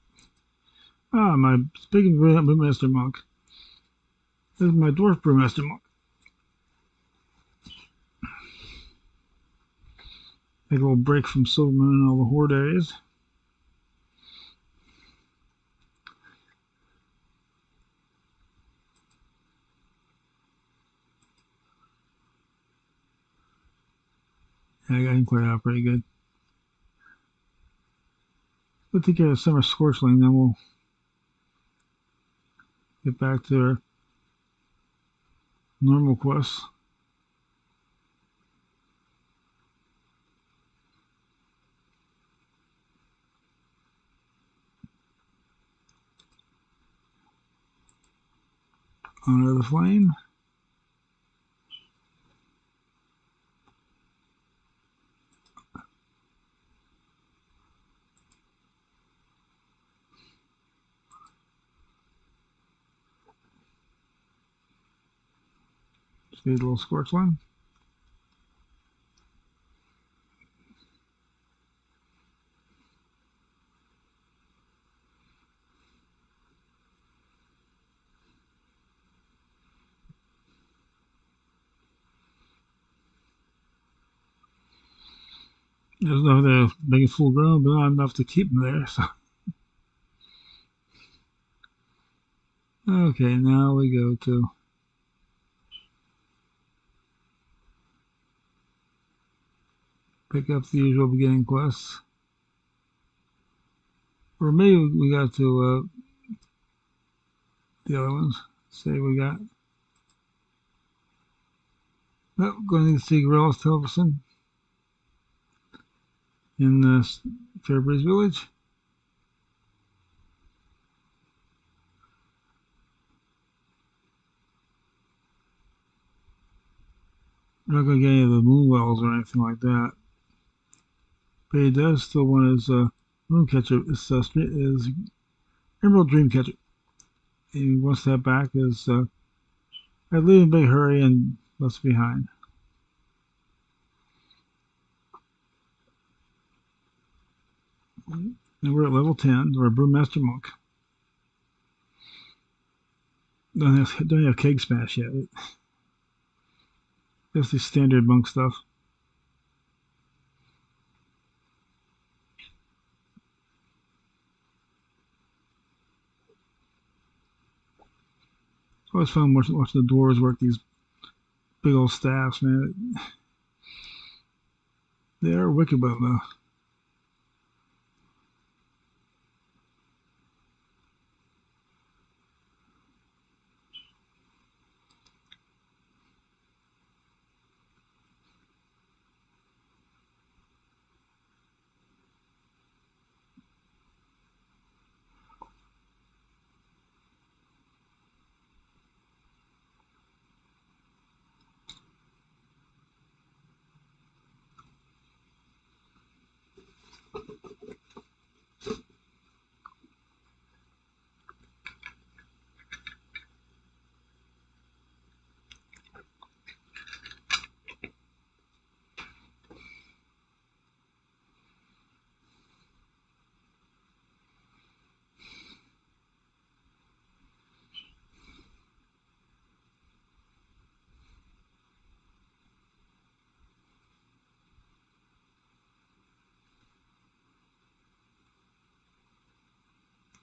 My speaking brewmaster monk. This is my dwarf brewmaster monk. Take a little break from Silvermoon and all the horde areas. Yeah, I can clear it out pretty good. We'll take care of Summer Scorchling, then we'll get back to our normal quests. Honor the Flame. Just need a little Scorchling. There's enough there to make it full grown, but not enough to keep them there. So, okay, now we go to pick up the usual beginning quests. Or maybe we got to the other ones. Say we got. Oh, going to see Gorillaz Telverson in Fairbreeze Village. We're not going to get any of the moon wells or anything like that. But he does still want his Mooncatcher, his Emerald Dreamcatcher. He wants that back as I leave in a big hurry and left behind. And we're at level 10. We're a Brewmaster Monk. Don't have Keg Smash yet. Just the standard monk stuff. It's always fun watching the dwarves work these big old staffs, man. They are wicked, but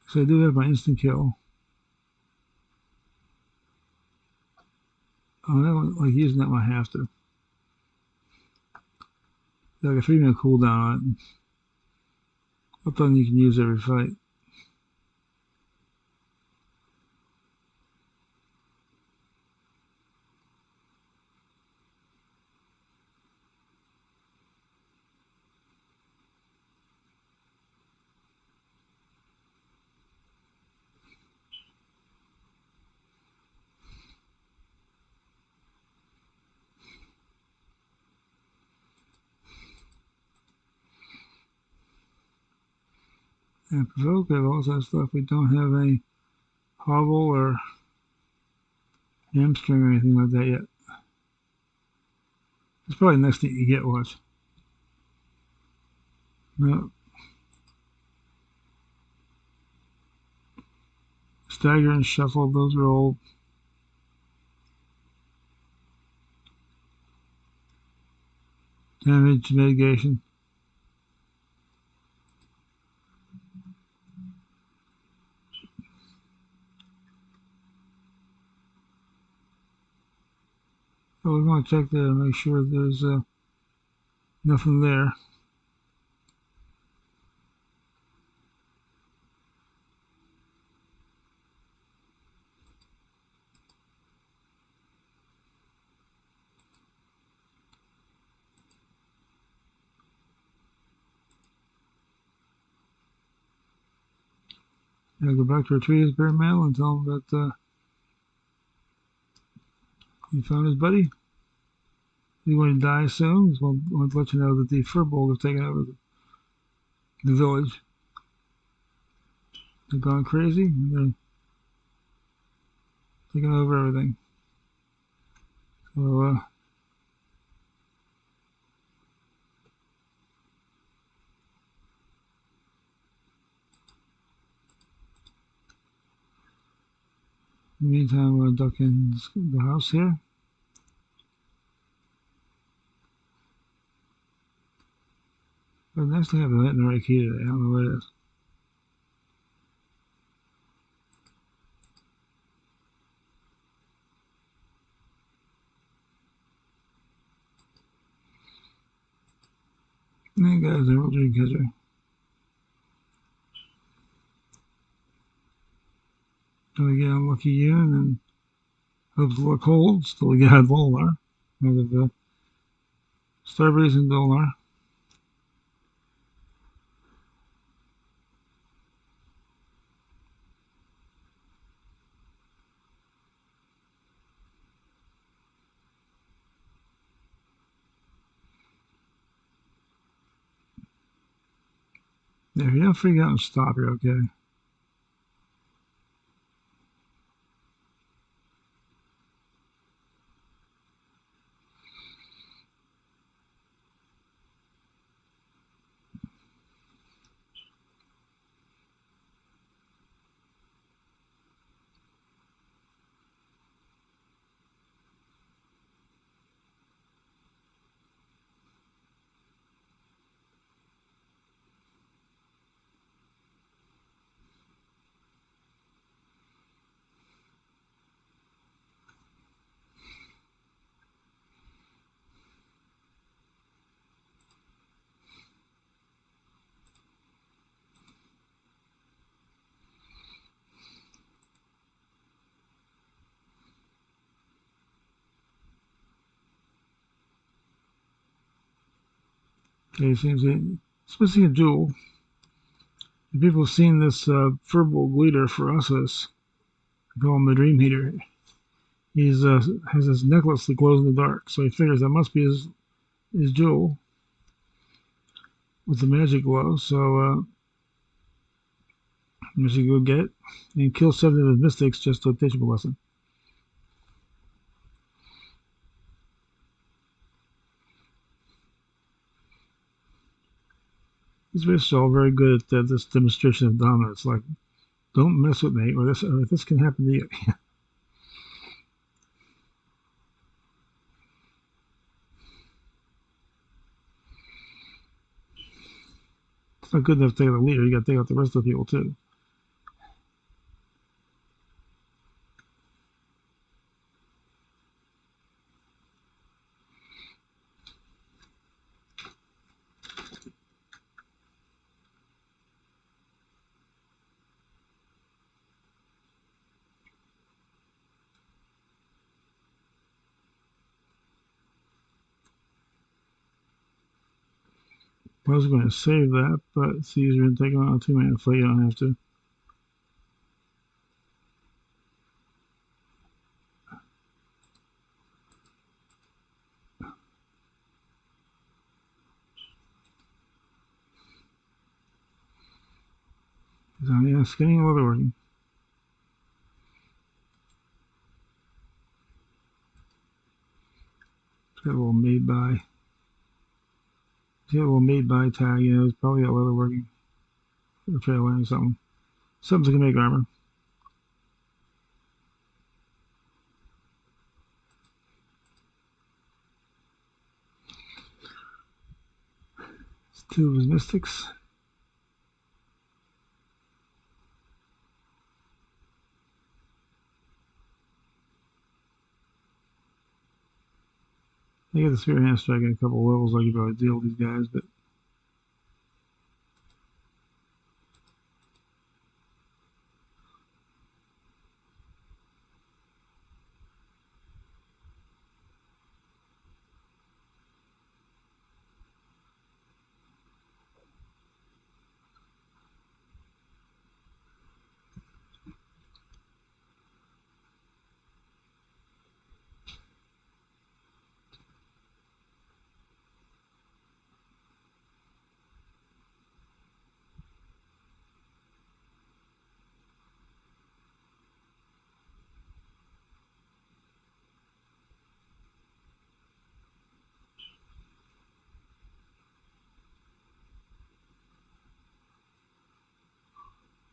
so I do have my instant kill. Oh, I don't like using that when I have to. Like a 3-minute cooldown on it. Something you can use every fight. And provoke, I have all that stuff. We don't have any hobble or hamstring or anything like that yet. It's probably the next thing you get, watch. No. Stagger and shuffle, those are old. Damage mitigation. So we're going to check there and make sure there's Nothing there. Gotta go back to Retreater's bare mail and tell him that he found his buddy. He's going to die soon. Just want to let you know that the Furbolg have taken over the village. They've gone crazy. And they're taking over everything. So, in the meantime, we'll duck in the house here. But nice to have the hitting the right key today. I don't know what it is. Hey guys, a real dream catcher. Gonna get unlucky you and then hope the luck holds till we get Volnar out of Starbreeze and Dolnar. Yeah, if you don't freak out and stop, you're okay. Okay, seems especially a duel. If people have seen this Furbolg leader for Usus, I call him the Dream Heater. He's has this necklace that glows in the dark, so he figures that must be his jewel with the magic glow. So we should go get it and kill 7 of his mystics just to teach him a lesson. These are all very good at this demonstration of dominance. Like, don't mess with me, or this can happen to you. It's not good enough to take out the leader. You got to take out the rest of the people too. I was going to save that, but it's easier to take them out 2-man fight. You don't have to. So, yeah, skinning and leatherworking. It's got a little made by. It's got a little made by tag. You know, it's probably got leatherworking. Or try wearing something. Something that can make armor. It's 2 of his mystics. I get the Spirit Hand Strike in a couple of levels, like if I deal with these guys, but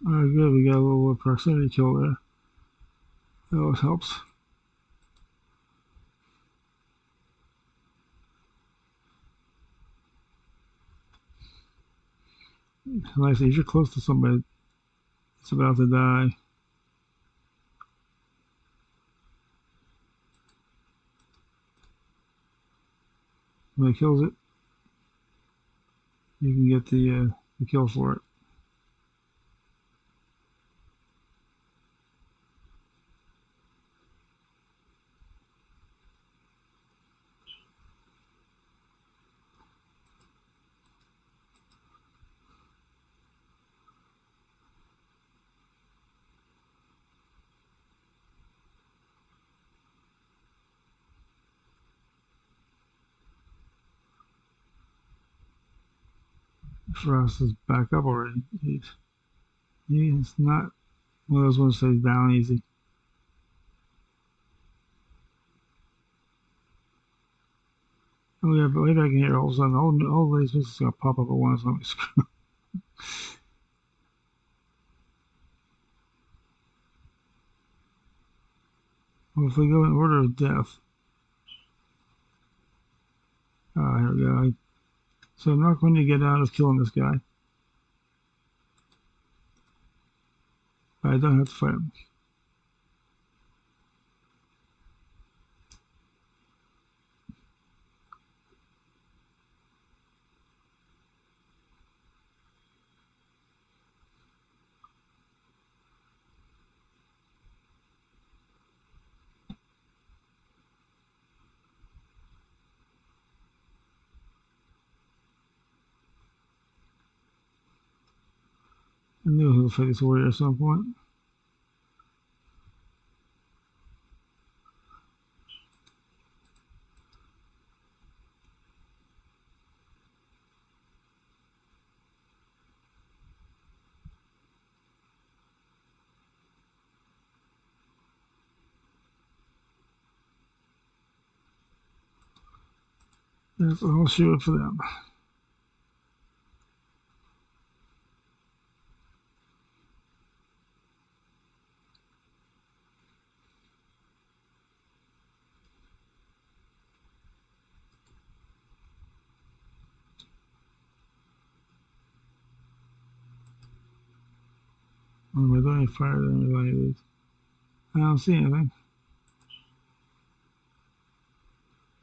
alright, good. We got a little proximity kill there. That always helps. Like I say, if you're close to somebody that's about to die, when it kills it, you can get the kill for it. Frost is back up already. He's not one of those ones that stays down easy. Oh yeah, but way back in here, all of a sudden, all these missiles are gonna pop up at once. Let me screw. Well, if we go in order of death, here we go. So I'm not going to get out of killing this guy. But I don't have to fight him. I knew he would fight this warrior at some point. That's all shoot for them. Am I doing fire damage on any of these? I don't see anything.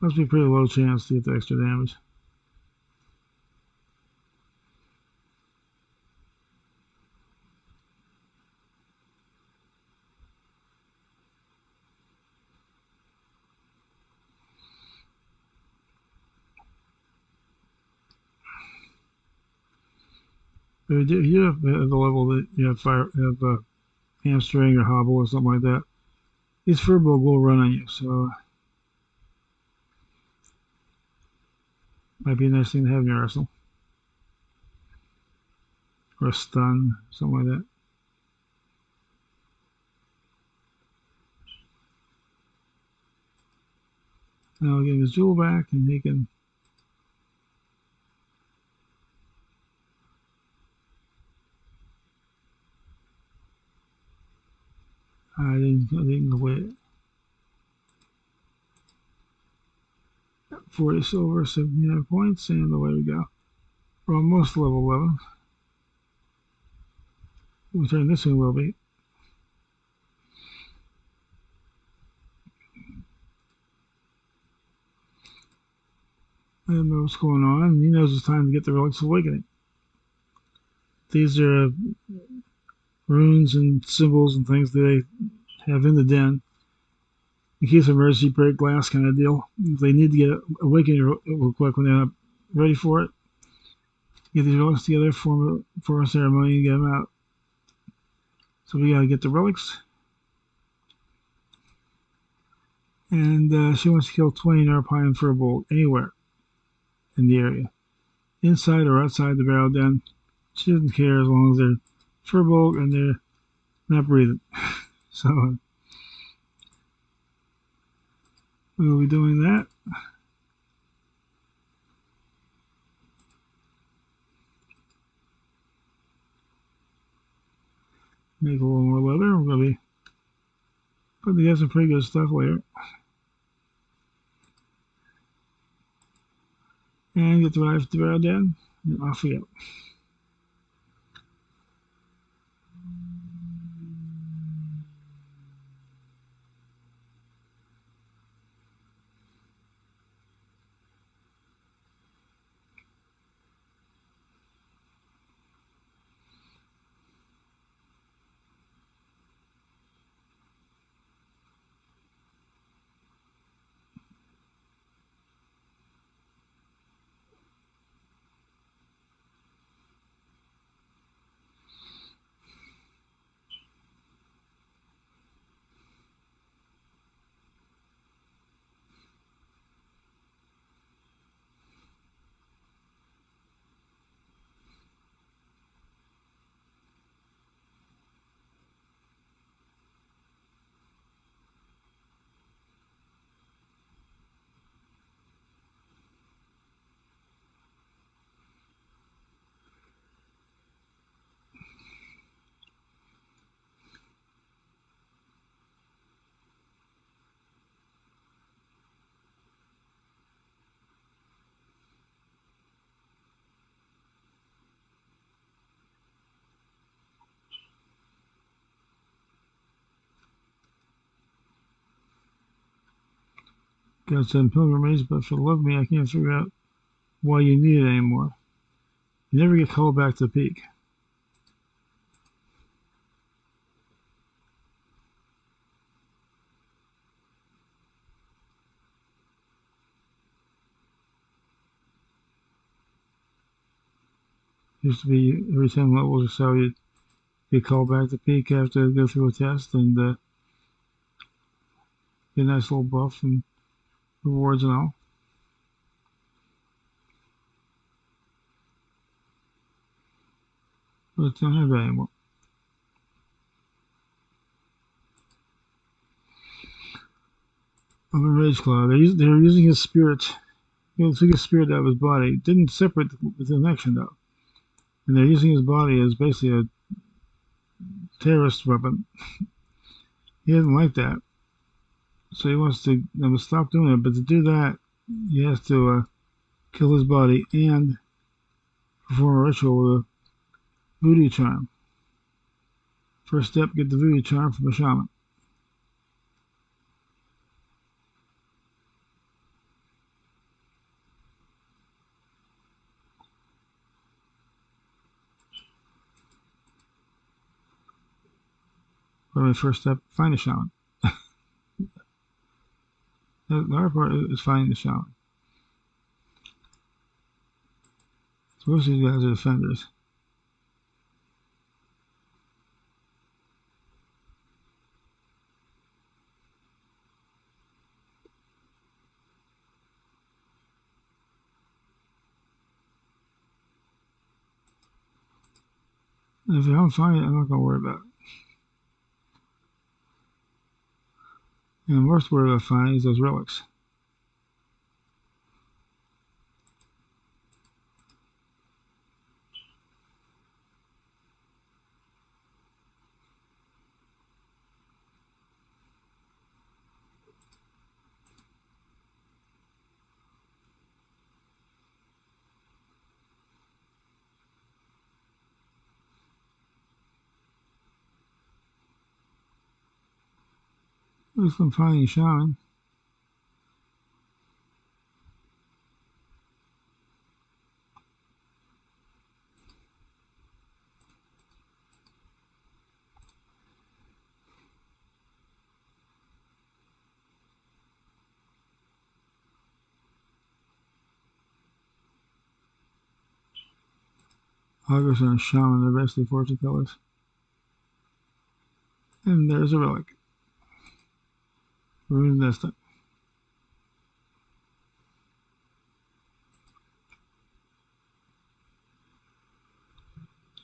Must be a pretty low chance to get the extra damage. If you have the level that you have hamstring or hobble or something like that, these furbolg will run on you, so might be a nice thing to have in your arsenal. Or a stun, something like that. Now I'll get his jewel back and he can. I didn't quit. 40 silver, 79 points, and away we go. We're almost level 11. We'll turn this one will be. and know what's going on. And he knows it's time to get the relics of awakening. These are runes and symbols and things that they have in the den in case of emergency, break glass kind of deal. If they need to get awakening real quick when they're not ready for it, get these relics together for a ceremony and get them out. So we gotta get the relics. And she wants to kill 20 Narpine Firbolg anywhere in the area, inside or outside the barrel den. She doesn't care as long as they're Firbolg and they're not breathing. So we will be doing that. Make a little more leather. We're going to be putting together some pretty good stuff later. And get the knife to barrel den. And off we go. Got some pilgrimage, but for the love of me, I can't figure out why you need it anymore. You never get called back to the peak. Used to be every 10 levels or so, you'd get called back to peak after go through a test and get a nice little buff and rewards and all. But don't have that anymore. Of a Rage Claw. They were using his spirit. They took his spirit out of his body. Didn't separate the connection though. And they're using his body as basically a terrorist weapon. He doesn't like that. So he wants to stop doing it. But to do that, he has to kill his body and perform a ritual with a voodoo charm. First step, get the voodoo charm from the shaman. Probably first step, find a shaman. The hard part is finding the shaman. So most of these guys are defenders. And if I don't find it, I'm not going to worry about it. And the worst worry about finding is those relics. At least I'm finding a shaman. August and a shaman, they're basically fortune tellers. And there's a relic. Ruined this thing.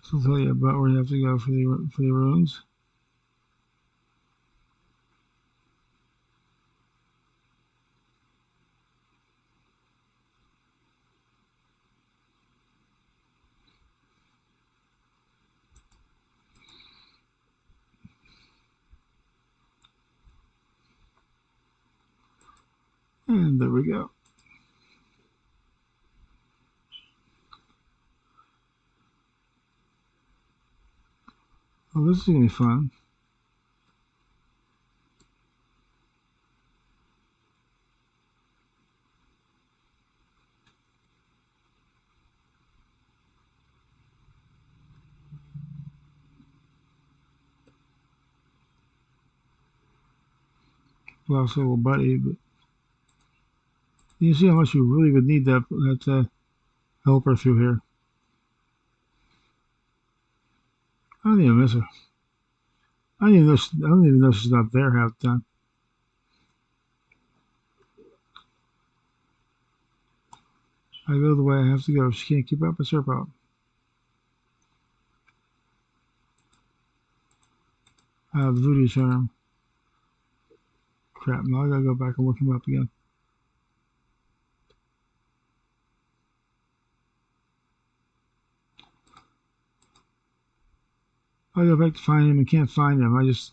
This will tell you about where you have to go for the ruins. And there we go. Oh, this is gonna be fun. Lost a little buddy, but you can see how much you really would need that helper through here. I don't even miss her. I don't even know she's not there half the time. I go the way I have to go. If she can't keep up, it's her problem. The voodoo charm. Crap, now I gotta go back and look him up again. I go back to find him and can't find him. I just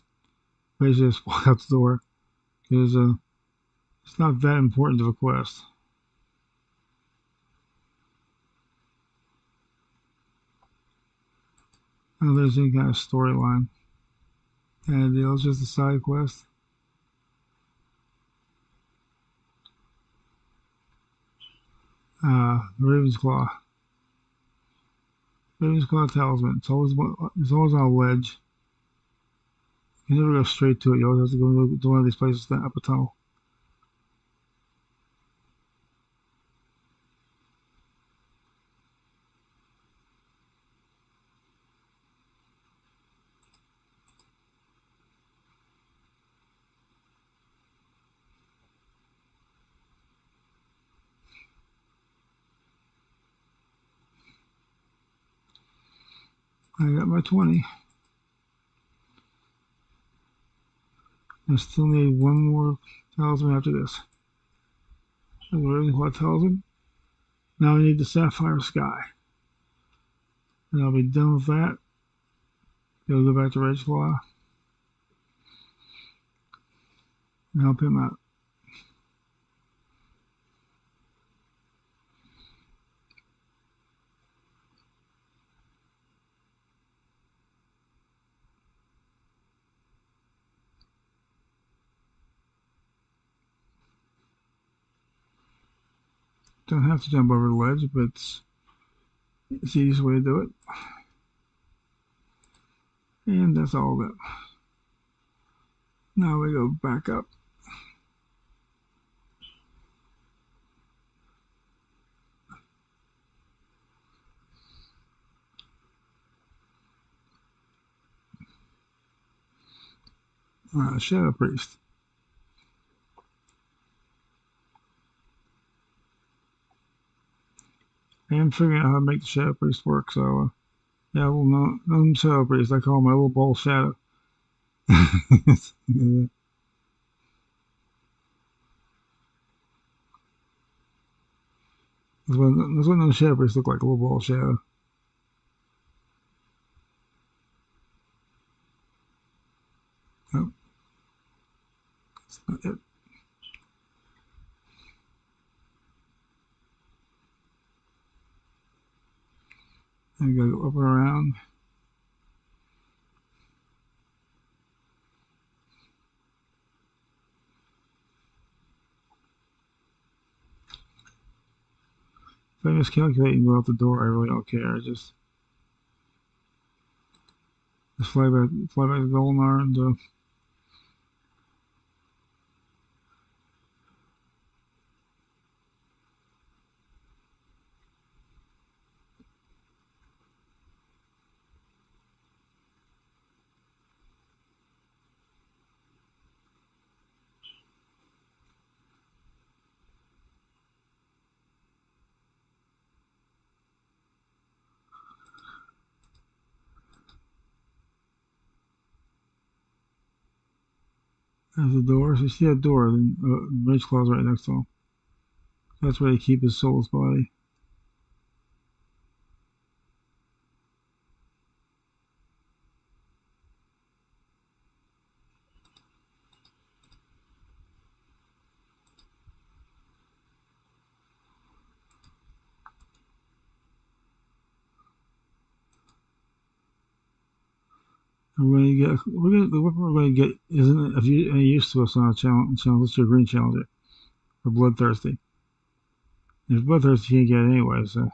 basically just walk out the door because it's not that important of a quest. I don't know if there's any kind of storyline. And it's just a side quest. Raven's Claw. Raven's Claw Talisman. It's always on a ledge. You never go straight to it. You always have to go to one of these places up a tunnel. I got my 20. I still need one more talisman after this. The Ravenclaw talisman. Now I need the Sapphire Sky. And I'll be done with that. Go back to Ravenclaw. And help him out. Don't have to jump over the ledge, but it's the easiest way to do it. And that's all of it. Now we go back up. Shadow Priest. I am figuring out how to make the Shadow Priest work, so yeah, well, no Shadow Priest. I call him my little ball shadow. Yeah. That's what no Shadow Priests look like, a little ball shadow. Nope, that's not it. I gotta go up and around. If I miscalculate and go out the door, I really don't care. I just fly back to Dolnar and There's a door. So you see that door, then Rage Claw's right next to him. That's where they keep his soul's body. And the weapon we're going to get isn't any use to us on a challenge. Let's do a green challenger. We're bloodthirsty. If bloodthirsty, you can't get it anyway, so.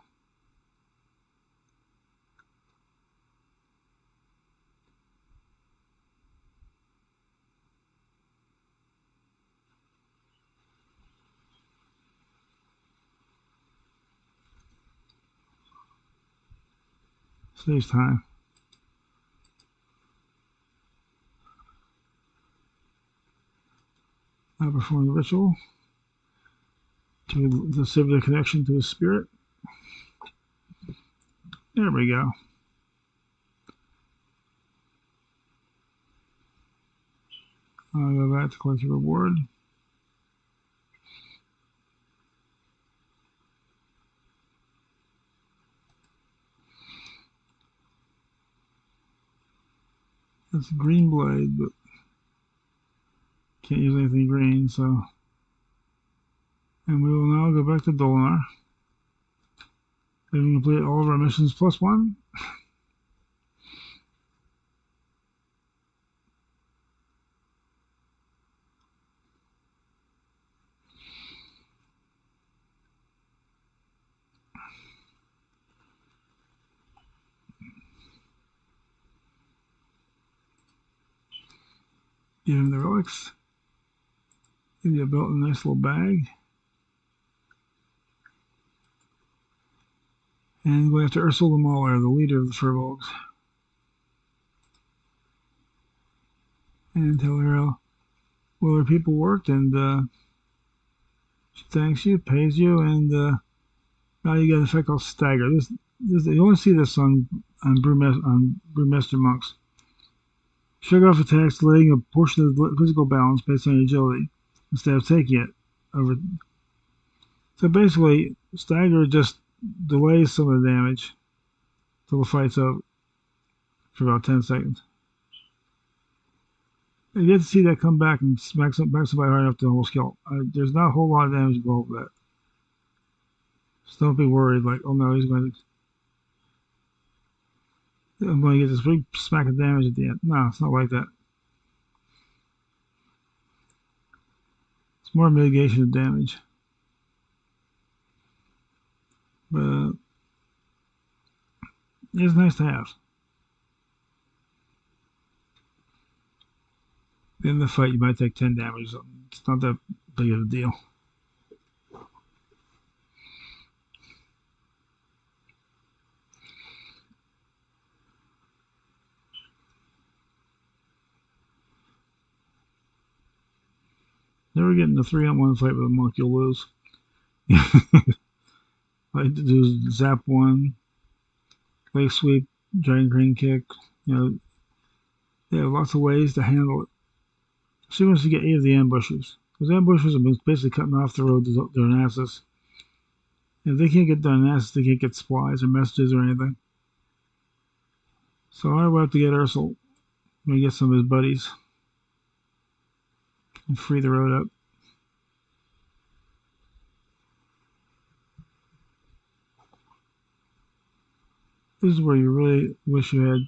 Saves time. Now perform the ritual to sever the connection to his spirit. There we go. I'll go back to collect the reward. That's a green blade, but can't use anything green, so. And we will now go back to Dolinar. Having completed all of our missions +1. Give him the relics. Give you a belt and a nice little bag. And go after Ursula the Mauler, the leader of the Furbolgs. And tell her how well her people worked, and she thanks you, pays you, and now you get an effect called Stagger. This you only see this on Brewmaster monks. Shake off attacks, delaying a portion of the physical balance based on your agility instead of taking it over. So basically, Stagger just delays some of the damage till the fight's over for about 10 seconds. You get to see that come back and smack somebody hard enough to almost kill. There's not a whole lot of damage involved with that. So don't be worried, like, oh no, I'm going to get this big smack of damage at the end. No, it's not like that. It's more mitigation of damage. But it's nice to have. In the fight, you might take 10 damage. It's not that big of a deal. Never get in a 3-on-1 fight with a monk, you'll lose. Like to do zap 1, leg sweep, dragon crane kick. You know, they have lots of ways to handle it. So once you get 8 of the ambushers, because ambushers are basically cutting off the road to Darnassus. If they can't get Darnassus, they can't get supplies or messages or anything. So I will have to get Ursel. I'm gonna get some of his buddies and free the road up. This is where you really wish you had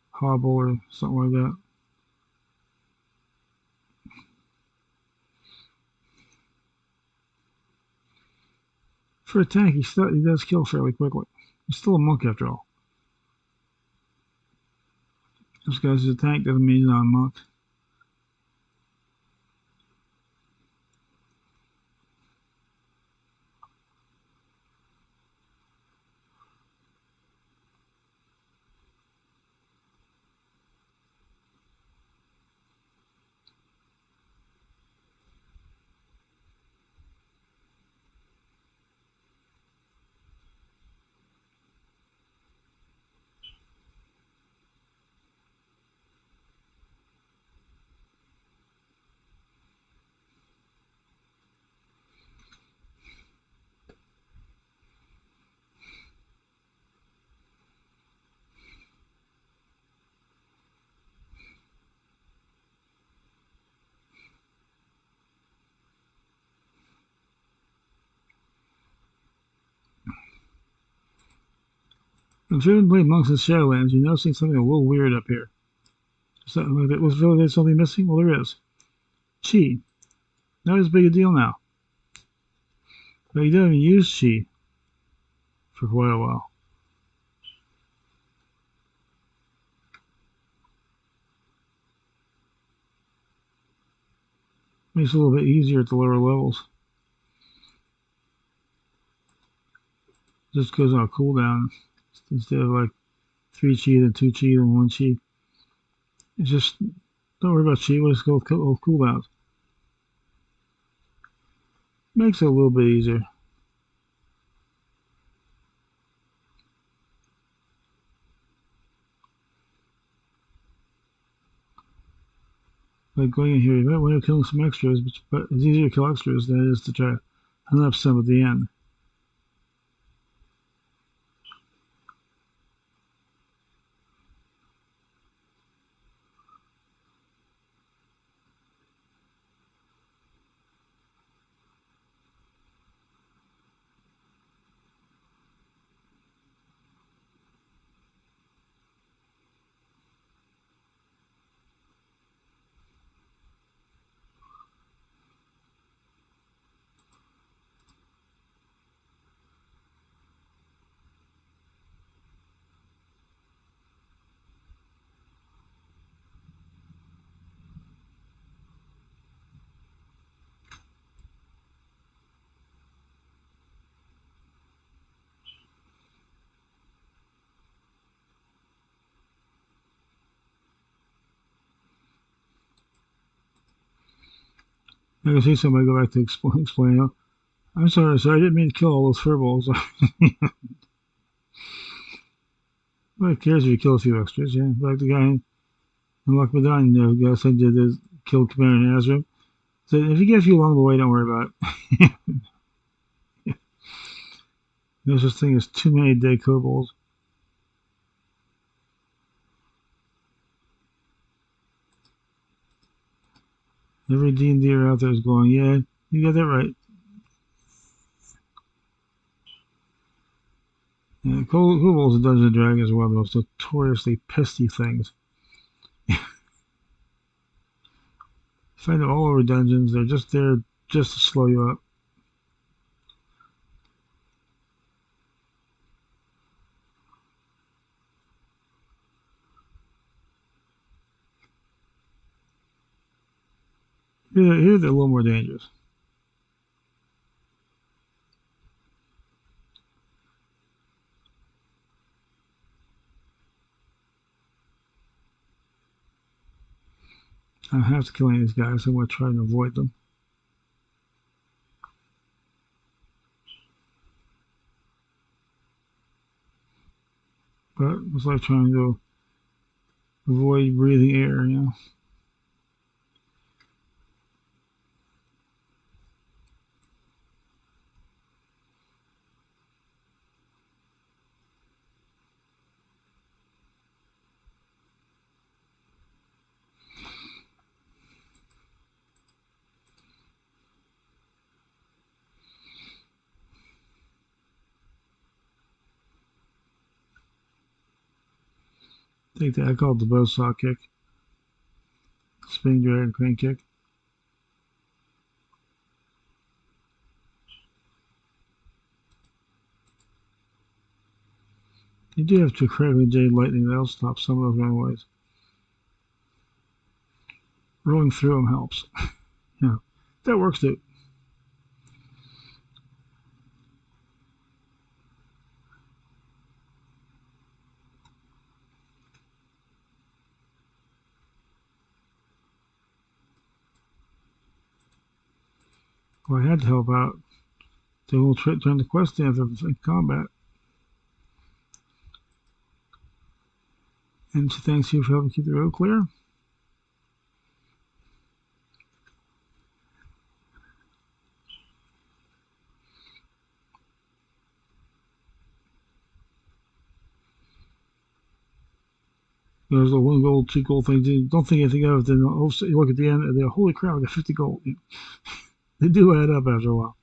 Hobble or something like that. For a tank, he does kill fairly quickly. He's still a monk after all. Just because he's a tank doesn't mean he's not a monk. If you've been playing Monks in Shadowlands, you're noticing something a little weird up here. Was there something missing? Well, there is. Chi. Not as big a deal now. But you don't even use Chi for quite a while. Makes it a little bit easier at the lower levels. Just goes on a cooldown instead of like 3 Chi, then 2 Chi, then 1 Chi. It's just, don't worry about Chi, we'll just go with cooldowns. Makes it a little bit easier. Like going in here, you might want to kill some extras, but it's easier to kill extras than it is to try to hunt up some at the end. I can see somebody go back to explain. Oh, I'm sorry, sir, I didn't mean to kill all those furballs. Nobody cares if you kill a few extras, yeah. Like the guy in Loch Madon, the guy said to kill Commander Azeroth. So if you get a few along the way, don't worry about it. There's this thing as too many dead kobolds. Every D&D'er out there is going, yeah, you got that right. Yeah, kobolds and Dungeons and Dragons are one of the most notoriously pesty things. Find them all over dungeons. They're just there just to slow you up. Here they're a little more dangerous. I have to kill any of these guys. I'm going to try and avoid them. But it's like trying to avoid breathing air, you know. Take that. I call it the buzzsaw kick. Spinning dragon crane kick. You do have to credit Jade Lightning. That'll stop some of those runaways. Rolling through them helps. Yeah, that works too. Well, I had to help out. They will turn the quest in in combat. And she thanks you for helping keep the road clear. There's the 1 gold, 2 gold thing. Don't think anything of it. Then you look at the end and they're, holy crap, I got 50 gold. They do add up after a while.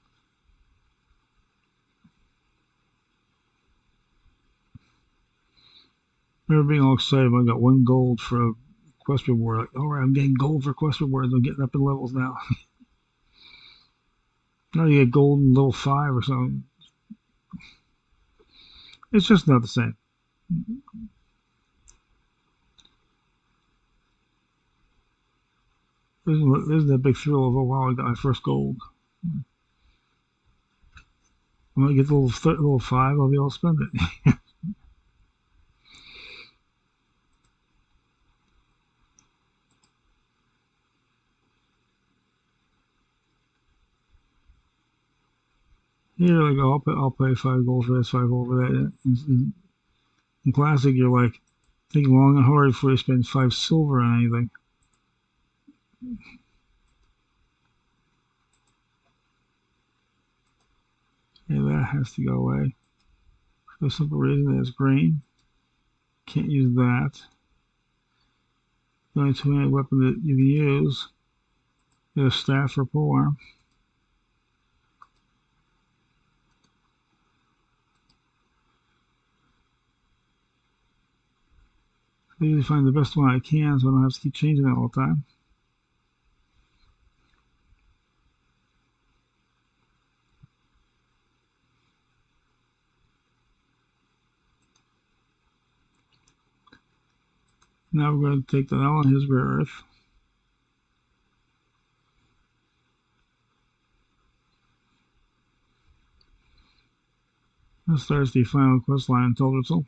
remember being all excited when I got 1 gold for a quest reward. Like, all right, I'm getting gold for quest rewards. I'm getting up in levels now. Now you get gold in level 5 or something. It's just not the same. There's that big thrill of, oh wow, I got my first gold. When I get to level 5, I'll be able to spend it. Here, like, I'll pay 5 gold for this, 5 gold for that. In Classic, you're like, think long and hard before you spend 5 silver on anything. Yeah, that has to go away. For the simple reason that it's green. Can't use that. The only two-handed weapon that you can use is a staff or polearm. I usually find the best one I can so I don't have to keep changing it all the time. Now we're going to take the L and his rare earth. This starts the final quest line in Teldrassil.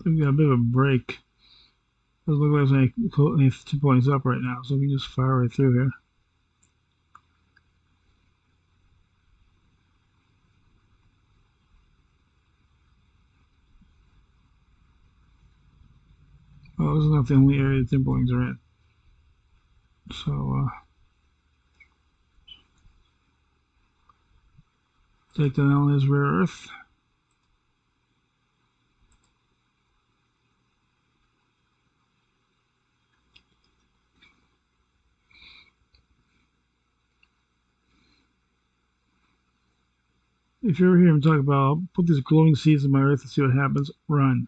We got a bit of a break. Doesn't look like there's any 2 points up right now, so we can just fire right through here. Oh, this is not the only area the Timberlings are in. So, take the L and his rare earth. If you ever hear him talk about, I'll put these glowing seeds in my earth and see what happens, run.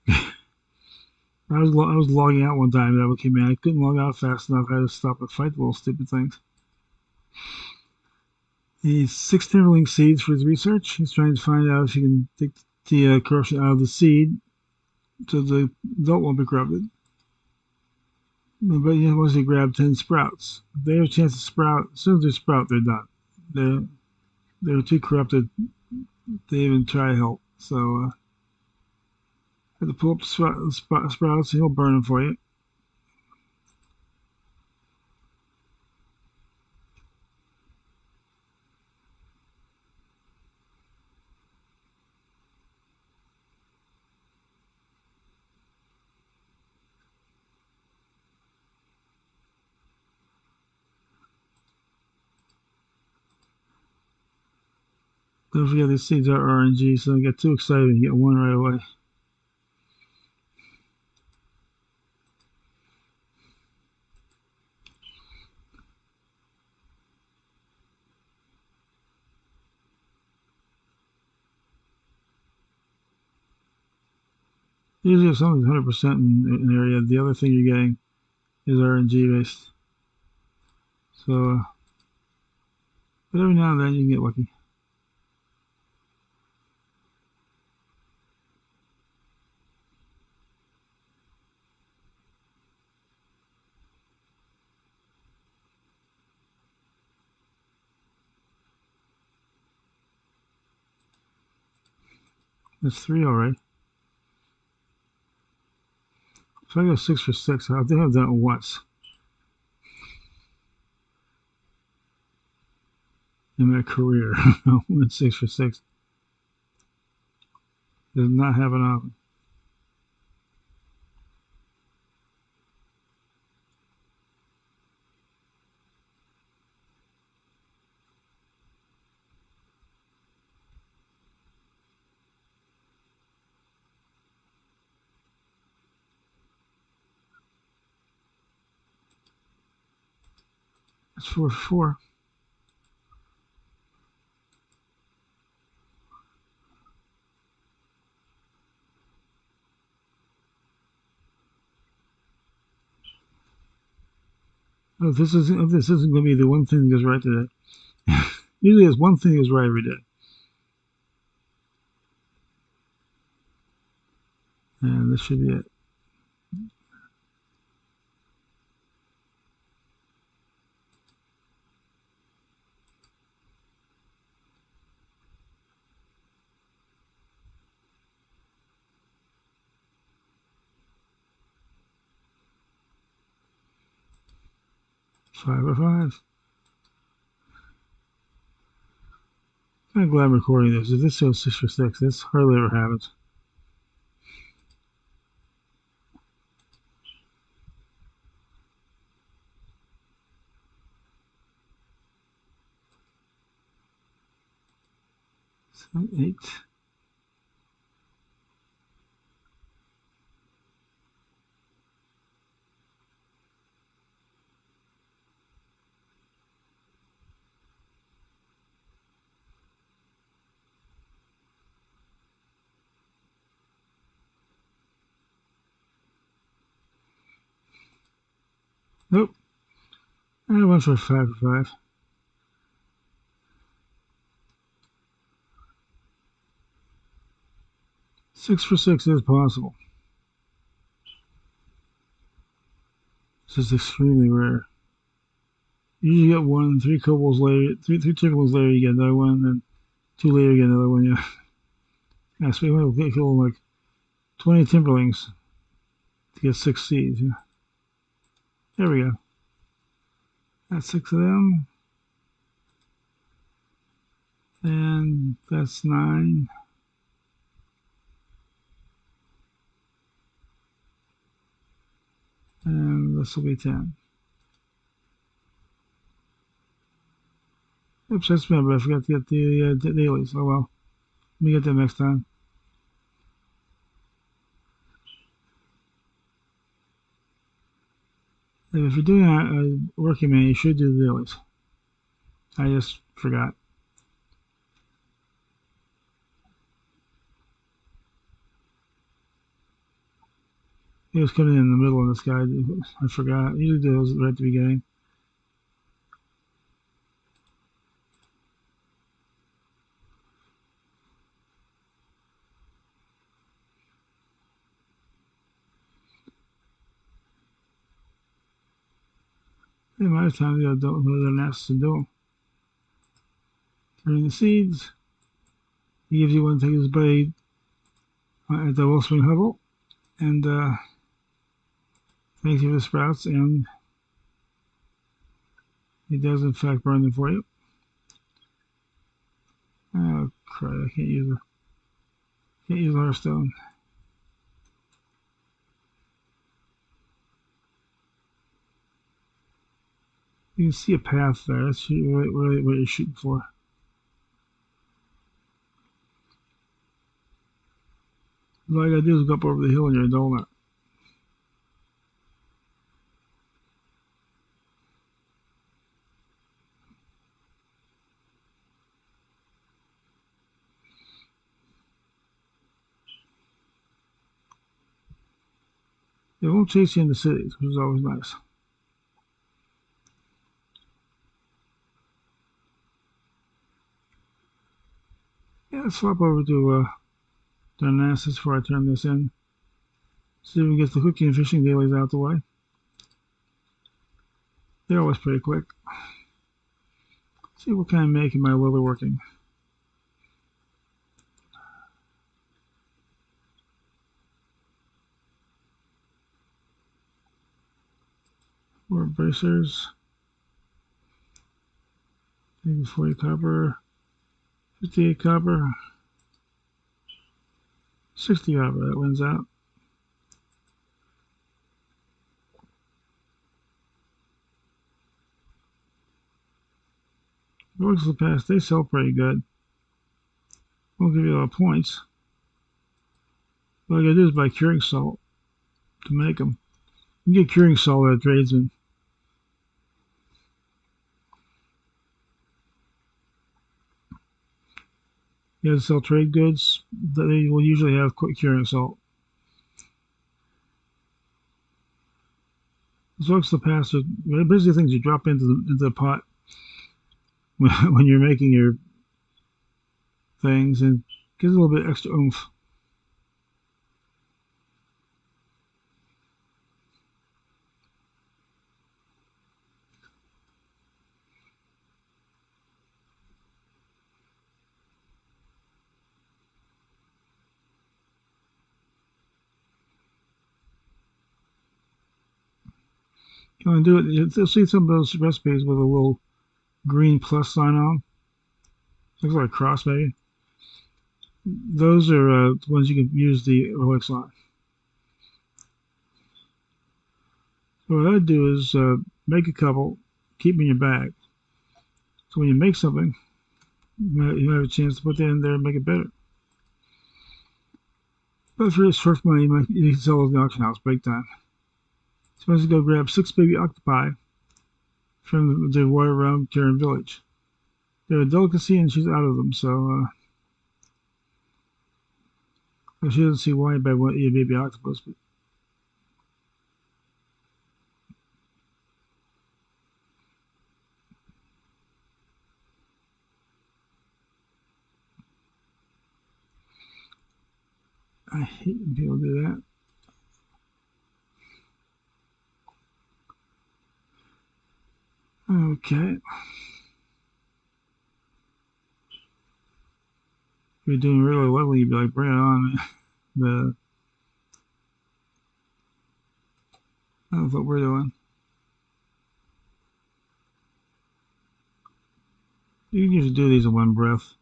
I was logging out one time that came in. I couldn't log out fast enough. I had to stop and fight the little stupid things. He needs 6 Timberling seeds for his research. He's trying to find out if he can take the corruption out of the seed so the adult won't be corrupted. But he wants to grab 10 sprouts. If they have a chance to sprout, as soon as they sprout, they're done. They're too corrupted to even try to help. So, I have to pull up the sprouts, and he'll burn them for you. Don't forget these seeds are RNG, so don't get too excited and get one right away. Usually if something's 100% in an area, the other thing you're getting is RNG based. So, but every now and then you can get lucky. That's 3 already. So I go 6 for 6. I think I've done it once in my career. I went 6 for 6. Does not happen often. That's 4 for 4. Oh, this isn't going to be the one thing that goes right today. Usually there's one thing that goes right every day. And this should be it. Five or five. I'm glad I'm recording this. If this shows 6 for 6, this hardly ever happens. So 8. Nope. I went for 5 for 5. 6 for 6 is possible. This is extremely rare. Usually you get one, 3 kobolds later, three timberlings later, you get another one, and 2 later, you get another one. Yeah. So we want to kill like 20 timberlings to get 6 seeds. Yeah. There we go. That's 6 of them. And that's 9. And this will be 10. Oops, that's bad, but I forgot to get the dailies. Oh well. Let me get them next time. And if you're doing a working man, you should do the dailies. I just forgot. He was coming in the middle of this guy. I forgot. I usually do those right at the beginning. Hey, my time to don't know their nests and do them. Turning the seeds. He gives you one to take his blade at the wellspring level. And thanks you for the sprouts. And he does, in fact, burn them for you. Oh, crap. I can't use the Hearthstone. You can see a path there. That's really what you're shooting for. All you gotta do is go up over the hill and you're a donut. They won't chase you in the cities, which is always nice. Yeah, let's swap over to Darnassus before I turn this in. See if we can get the cooking and fishing dailies out the way. They're always pretty quick. See what kind of make am I leather working. More bracers. Maybe 40 copper. 58 copper. 60 copper. That wins out. Books of the past, they sell pretty good. Won't give you a lot of points. All you gotta do is buy curing salt to make them. You can get curing salt at a tradesman. You have to sell trade goods. They will usually have quick curing salt. Soaks the pasta. Basically, things you drop into the pot when you're making your things, and gives a little bit extra oomph. You want to do it. You'll see some of those recipes with a little green plus sign on. Looks like a cross, maybe. Those are the ones you can use the Rolex on. So what I'd do is make a couple, keep them in your bag. So when you make something, you have a chance to put that in there and make it better. But for this first money, you can sell those in the auction house, break time. So let's go grab 6 baby octopi from the water around Terran village. They're a delicacy and she's out of them, so she doesn't see why anybody would eat a baby octopus, but I hate when people do that. Okay. If you're doing really well, you'd be like, bring it on. That's what we're doing. You can usually do these in one breath.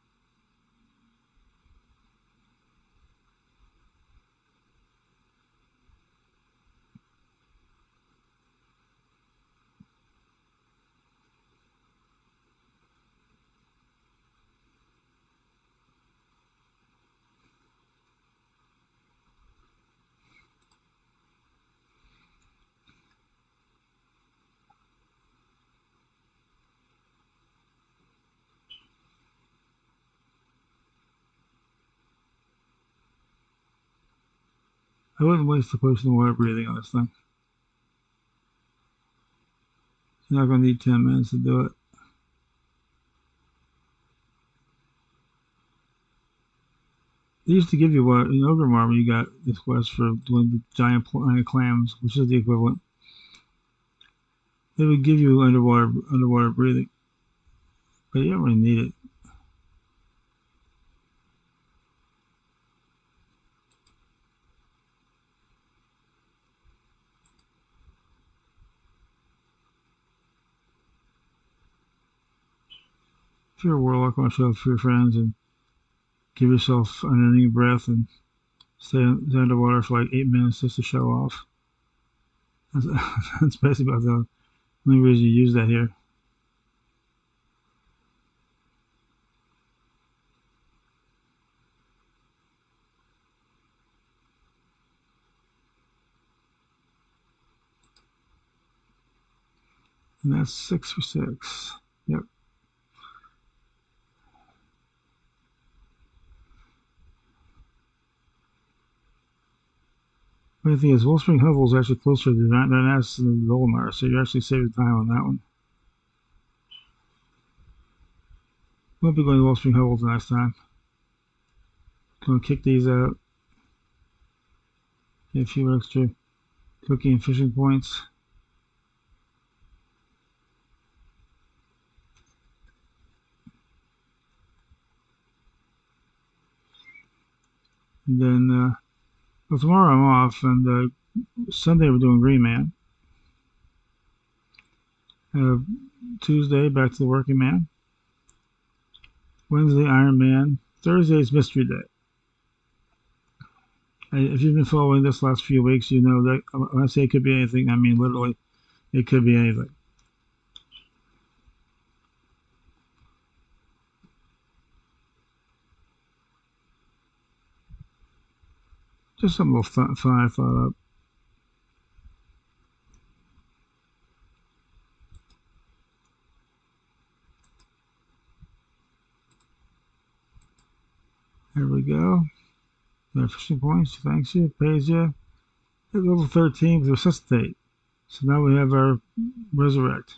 I wouldn't waste the potion of water breathing on this thing. You're not going to need 10 minutes to do it. They used to give you what in Ogre Armor you got this quest for doing the giant clams, which is the equivalent. They would give you underwater breathing, but you don't really need it. If you're a warlock, want to show up for your friends and give yourself an unending breath and stay underwater for like 8 minutes just to show off. That's, that's basically about the only reason you use that here. And that's 6 for 6. Yep. But the thing is, Wellspring Hovel is actually closer to Darnaz than Volmar, so you're actually saving time on that one. Won't be going to Wellspring Hovel the next time. Gonna kick these out. Get a few extra cooking and fishing points. And then, well, tomorrow I'm off, and Sunday we're doing Green Man. Tuesday, back to the Working Man. Wednesday, Iron Man. Thursday is Mystery Day. If you've been following this last few weeks, you know that when I say it could be anything, I mean literally, it could be anything. Just some little fun I thought up. There we go. Fishing points, thanks you, pays you. At level 13 with Resuscitate. So now we have our Resurrect.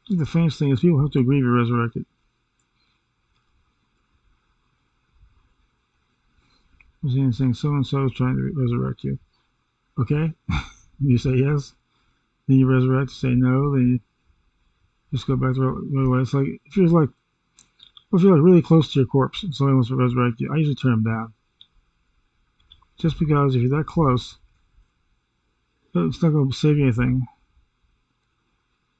The famous thing is people have to agree to be resurrected. I'm saying so-and-so is trying to resurrect you. Okay? You say yes. Then you resurrect, say no, then you just go back the right way. It's like if you're like really close to your corpse and somebody wants to resurrect you, I usually turn them down. Just because if you're that close, it's not going to save you anything.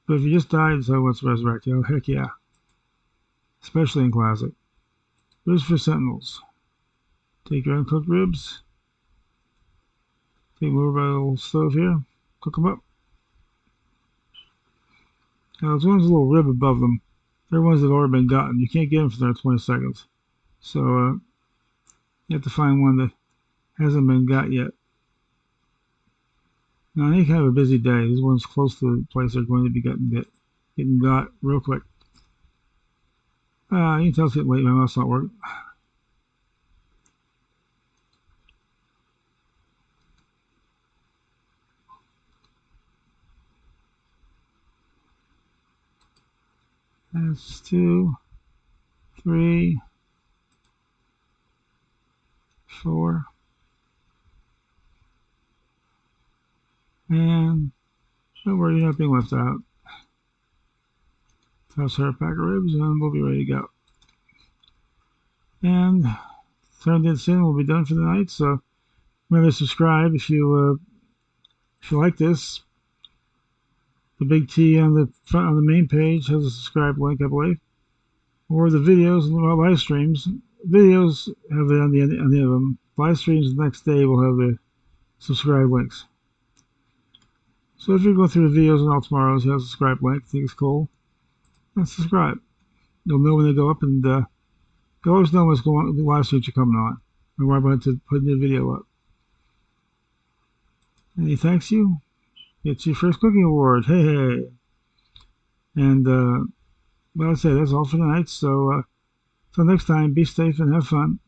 But if you just died and someone wants to resurrect you, oh heck yeah. Especially in Classic. Ribs for Sentinels. Take your uncooked ribs. Take them over by the little stove here. Cook them up. Now, there's one's a little rib above them. They're ones that have already been gotten. You can't get them for their 20 seconds. So, you have to find one that hasn't been got yet. Now, I think I have a busy day. These ones close to the place are going to be getting got real quick. You can tell it's getting late. My mouth's not working. That's 2, 3, 4. And don't worry, you're not being left out. Toss her a pack of ribs and we'll be ready to go. And Turned In Sin will be done for the night, so remember to subscribe if you like this. The big T on the front on the main page has a subscribe link, I believe. Or the videos and the live streams. Videos have it on the end of them. Live streams the next day will have the subscribe links. So if you're going through the videos and all tomorrow's, you have a subscribe link. Think it's cool. And subscribe. You'll know when they go up, and you always know what's going on. The live streams are coming on. And we're about to put the video up. And he thanks you. It's your first cooking award. Hey. And well, I say that's all for tonight. So until next time, be safe and have fun.